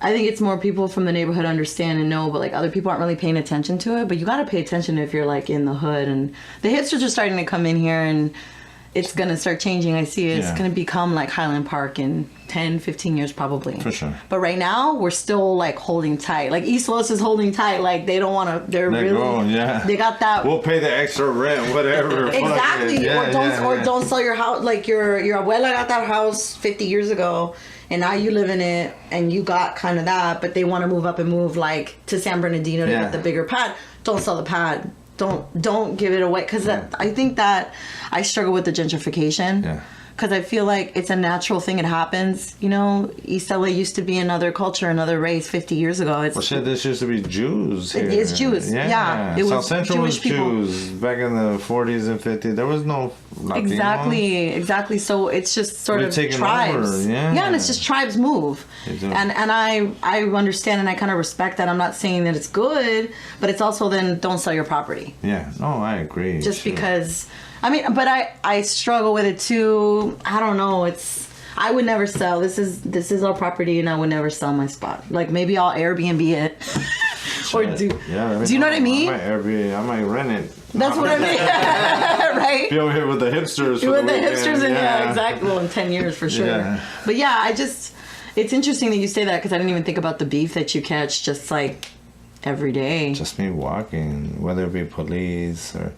S1: I think it's more people from the neighborhood understand and know, but like other people aren't really paying attention to it. But you got to pay attention if you're like in the hood. And the hipsters are starting to come in here, and it's going to start changing. I see it's
S2: Yeah.
S1: going to become like Highland Park in 10, 15 years probably.
S2: For sure.
S1: But right now, we're still like holding tight. Like East Los is holding tight. Like they don't want to, they're
S2: Let
S1: really,
S2: go, yeah.
S1: they got that.
S2: We'll pay the extra rent, whatever. fuck it.
S1: Exactly.
S2: Yeah,
S1: Or
S2: yeah.
S1: don't sell your house. Like your abuela got that house 50 years ago, and now you live in it, and you got kind of that. But they want to move up and move like to San Bernardino to
S2: Yeah.
S1: get the bigger pad. Don't sell the pad. Don't give it away, because I think that I struggle with the gentrification.
S2: Yeah.
S1: Because I feel like it's a natural thing. It happens. You know, East LA used to be another culture, another race 50 years ago. It's
S2: Well, shit, this used to be Jews here.
S1: It is Jews, yeah. It was
S2: South Central
S1: Jewish
S2: was
S1: people.
S2: Jews back in the 40s and 50s. There was no Latinos.
S1: Exactly. So it's just sort
S2: We've
S1: of
S2: taken
S1: tribes.
S2: over, yeah.
S1: And it's just tribes move.
S2: They do.
S1: And I understand and I kind of respect that. I'm not saying that it's good, but it's also then don't sell your property.
S2: Yeah, no, I agree.
S1: Just
S2: Sure.
S1: because, I mean, but I struggle with it too. I don't know. I would never sell. This is our property, and I would never sell my spot. Like maybe I'll Airbnb it, or do.
S2: Yeah,
S1: Do you know what I mean?
S2: I might rent it.
S1: That's what I mean, right?
S2: Be over here with the hipsters. for
S1: With the
S2: weekend.
S1: hipsters, and yeah, exactly. Well, in 10 years for sure.
S2: Yeah.
S1: But yeah, it's interesting that you say that, because I didn't even think about the beef that you catch just like every day.
S2: Just me walking, whether it be police or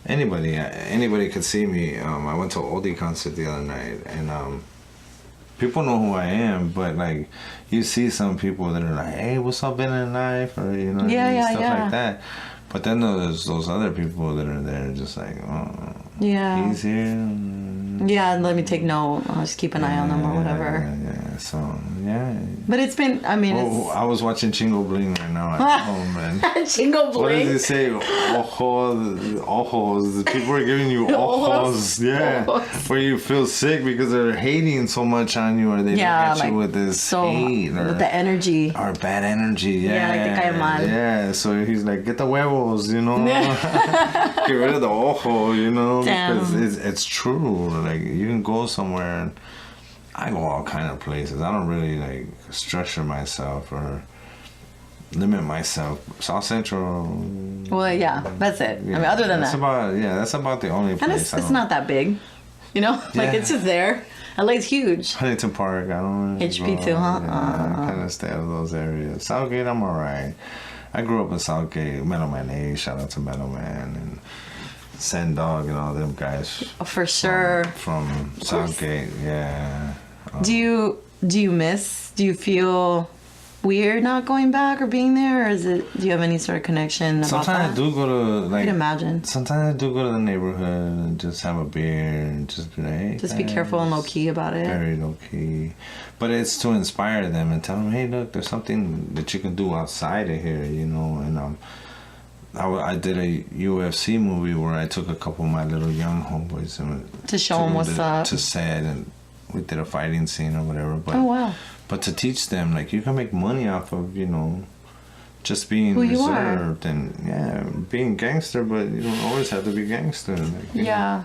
S2: anybody could see me. I went to an oldie concert the other night, and people know who I am, but like you see some people that are like, "Hey, what's up in life?" or
S1: Yeah,
S2: stuff
S1: yeah.
S2: like that. But then there's those other people that are there, just like, "Oh,
S1: Yeah.
S2: he's here."
S1: Yeah, let me take note. I'll just keep an eye on them or whatever.
S2: Yeah. So yeah.
S1: But it's been, I mean,
S2: Oh, I was watching Chingo Bling right now at home, man.
S1: it's Chingo
S2: What does
S1: Bling.
S2: it say? Ojos. People are giving you ojos. Yeah.
S1: Ojos.
S2: Where you feel sick because they're hating so much on you, or they
S1: Yeah,
S2: look at
S1: like,
S2: you with this
S1: So,
S2: hate
S1: with the energy.
S2: or bad energy. Yeah.
S1: like the cae mal.
S2: Yeah. So he's like, get the huevos, you know?
S1: Yeah.
S2: Get rid of the ojo, you know?
S1: Damn.
S2: Because it's true. Like, you can go somewhere, and I go all kind of places. I don't really, like, structure myself or limit myself. South Central.
S1: Well, yeah, that's it. I mean, other than
S2: that's
S1: that.
S2: that's about the only place.
S1: And it's not that big. You know? Like,
S2: Yeah.
S1: it's just there. LA's huge.
S2: Huntington Park, I don't really
S1: HP
S2: go.
S1: too, huh?
S2: Yeah, I kind of stay out of those areas. Southgate, I'm alright. I grew up in Southgate. Meadowman A, shout out to Meadowman and Send Dog and all them guys.
S1: For sure.
S2: From Southgate, yeah.
S1: Do you feel weird not going back or being there, or do you have any sort of connection about
S2: Sometimes
S1: that?
S2: I do go to, like,
S1: I can imagine.
S2: sometimes I do go to the neighborhood and just have a beer and just be like, hey,
S1: Just be careful and low key about it.
S2: Very low key. But it's to inspire them and tell them, hey, look, there's something that you can do outside of here, you know. And I did a UFC movie where I took a couple of my little young homeboys and
S1: To show 'em what's up.
S2: to set, and we did a fighting scene or whatever. But
S1: Oh wow.
S2: but to teach them, like, you can make money off of, you know, just being
S1: Who you are.
S2: reserved and being gangster, but you don't always have to be gangster. Like, you know,
S1: Yeah.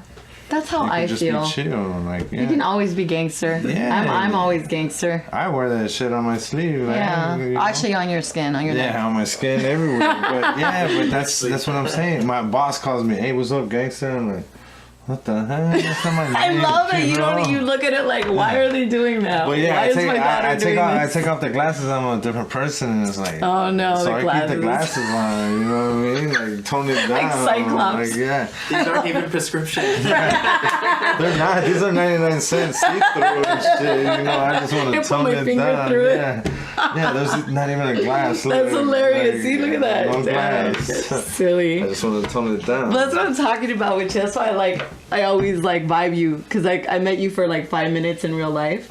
S1: That's how
S2: you can
S1: I
S2: just
S1: feel.
S2: be chill, like, yeah.
S1: You can always be gangster.
S2: Yeah.
S1: I'm always gangster.
S2: I wear that shit on my sleeve. Like,
S1: Yeah.
S2: you know?
S1: Actually, on your skin, on your neck.
S2: Yeah, on my skin everywhere. But yeah, but that's what I'm saying. My boss calls me, "Hey, what's up, gangster?" I'm like, "What the heck? That's not my
S1: I
S2: name."
S1: love it. You
S2: know?
S1: you look at it like, why are they doing that?
S2: But yeah,
S1: why
S2: I
S1: is
S2: take,
S1: my daughter
S2: I
S1: doing
S2: take
S1: this?
S2: off the glasses. I'm a different person, and it's like,
S1: Oh no,
S2: so
S1: the
S2: I
S1: glasses.
S2: keep the glasses on. You know what I mean? Like, tone it down.
S1: Cyclops.
S2: Like, yeah,
S3: These aren't even prescriptions.
S2: they're not. These are 99 cents see through and shit. You know, I just want
S1: I
S2: to
S1: put
S2: tone
S1: my
S2: it
S1: finger
S2: down.
S1: through it.
S2: Yeah, there's not even a glass.
S1: That's hilarious. See, look at that.
S2: No
S1: Damn,
S2: glass.
S1: silly.
S2: I just want to tone it down.
S1: But that's what I'm talking about, which that's why I always like vibe you, because like I met you for like 5 minutes in real life,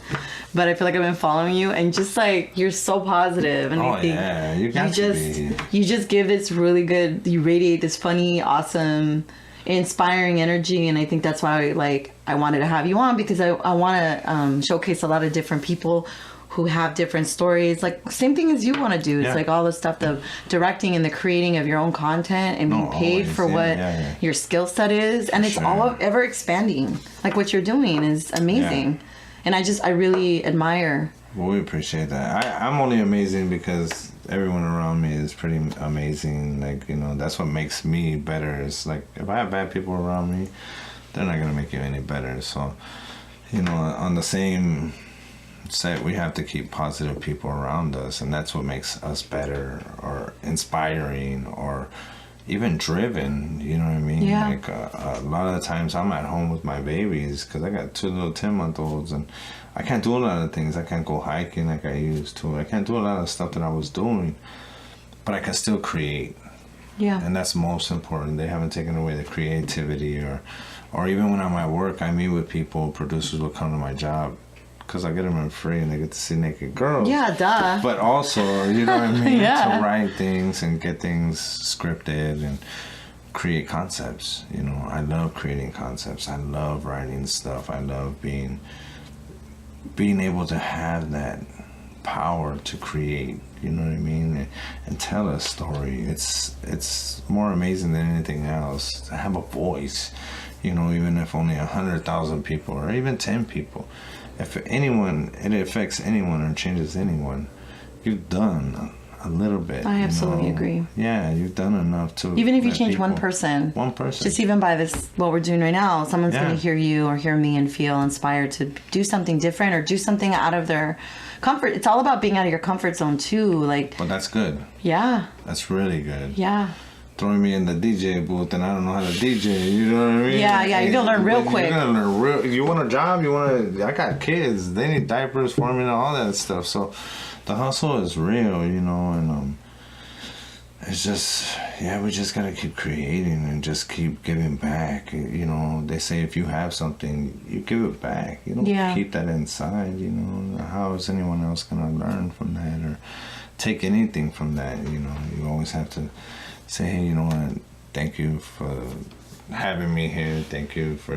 S1: but I feel like I've been following you, and just like you're so positive, and
S2: Oh,
S1: I think
S2: yeah, you got to be.
S1: you just give this really good, you radiate this funny, awesome, inspiring energy, and I think that's why I wanted to have you on, because I want to showcase a lot of different people who have different stories, like same thing as you want to do. It's
S2: Yeah.
S1: like all the stuff, the directing and the creating of your own content and being paid
S2: always,
S1: for
S2: yeah,
S1: what
S2: yeah.
S1: your skill set is, and it's
S2: sure.
S1: all ever expanding. Like what you're doing is amazing, and I really admire.
S2: Well, we appreciate that. I'm only amazing because everyone around me is pretty amazing. Like, you know, that's what makes me better. It's like, if I have bad people around me, they're not gonna make you any better. So, you know, on the same set, we have to keep positive people around us, and that's what makes us better or inspiring or even driven. You know what I mean?
S1: Yeah.
S2: Like a lot of the times I'm at home with my babies because I got 2 little 10-month-olds, and I can't do a lot of things. I can't go hiking like I used to. I can't do a lot of stuff that I was doing, but I can still create.
S1: Yeah.
S2: And that's most important. They haven't taken away the creativity, or even when I'm at work, I meet with people. Producers will come to my job because I get them in free and they get to see naked girls.
S1: Yeah, duh.
S2: But also, you know what I mean?
S1: Yeah.
S2: To write things and get things scripted and create concepts. You know, I love creating concepts. I love writing stuff. I love being able to have that power to create. You know what I mean? And tell a story. It's more amazing than anything else to have a voice. You know, even if only 100,000 people or even 10 people. If it affects anyone or changes anyone, you've done a little bit.
S1: I absolutely agree.
S2: Yeah, you've done enough to.
S1: Even if you
S2: let
S1: change
S2: people,
S1: one person,
S2: just
S1: even by this, what we're doing right now, someone's going to hear you or hear me and feel inspired to do something different or do something out of their comfort. It's all about being out of your comfort zone too. Like.
S2: But that's good.
S1: Yeah.
S2: That's really good.
S1: Yeah.
S2: Throwing me in the DJ booth and I don't know how to DJ, you know what I mean?
S1: Yeah, you're gonna learn real quick.
S2: You're gonna learn you want a job, I got kids, they need diapers, formula, all that stuff. So the hustle is real, you know, and it's just, we just gotta keep creating and just keep giving back. You know, they say if you have something, you give it back. You don't keep that inside, you know. How is anyone else gonna learn from that or take anything from that, you know? You always have to say, hey, you know what, thank you for having me here. Thank you for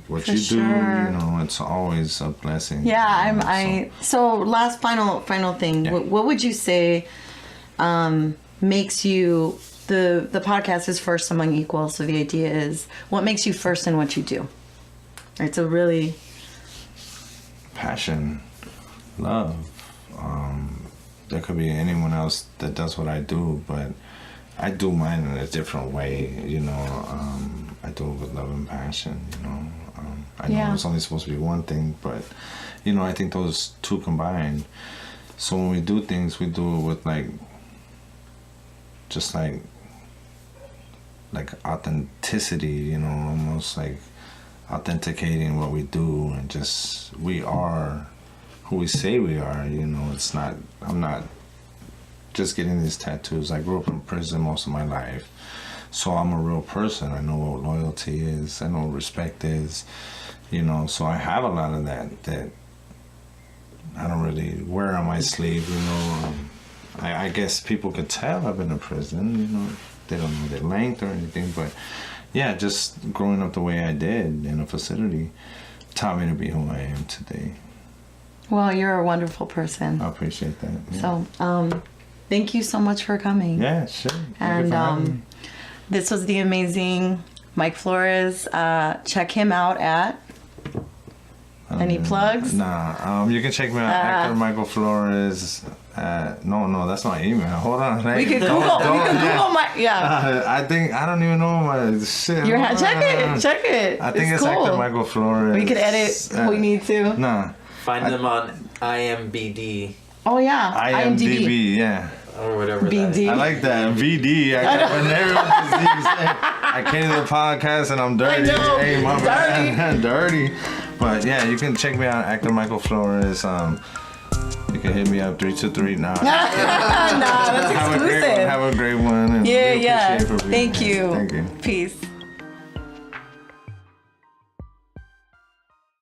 S2: what you do. You know, it's always a blessing.
S1: Yeah, so last final thing. Yeah. What would you say makes you, the podcast is first among equals, so the idea is, what makes you first in what you do? It's a really...
S2: Passion, love. There could be anyone else that does what I do, but I do mine in a different way, you know. I do it with love and passion, you know. I know it's only supposed to be one thing, but, you know, I think those two combined. So when we do things, we do it with, just like authenticity, you know, almost like authenticating what we do and just, we are who we say we are, you know. It's not, I'm not just getting these tattoos. I grew up in prison most of my life, so I'm a real person. I know what loyalty is. I know what respect is, you know. So I have a lot of that I don't really wear on my sleeve, you know. I guess people could tell I've been in prison, you know. They don't know their length or anything, but yeah, just growing up the way I did in a facility taught me to be who I am today.
S1: Well, you're a wonderful person.
S2: I appreciate that. Yeah.
S1: So, thank you so much for coming.
S2: Yeah, sure.
S1: And this was the amazing Mike Flores. Check him out at... Any plugs?
S2: Nah. You can check me out, actor Michael Flores. No, that's my email. Hold on.
S1: We could Google. My. Yeah.
S2: I don't even know my shit.
S1: Check it.
S2: I think it's
S1: cool.
S2: Actor Michael Flores.
S1: We could edit if we need to.
S2: Nah.
S3: Find them on IMBD.
S1: Oh yeah.
S2: IMDb. Yeah.
S3: Or whatever.
S1: BD.
S2: I like that. VD. I came to the podcast and I'm dirty.
S1: I know.
S2: Hey, my
S1: Dirty.
S2: Dirty. But yeah, you can check me out, Actor Michael Flores. You can hit me up 323. Nah,
S1: that's exclusive.
S2: Have a great one. And
S1: Yeah.
S2: Thank you.
S1: Peace.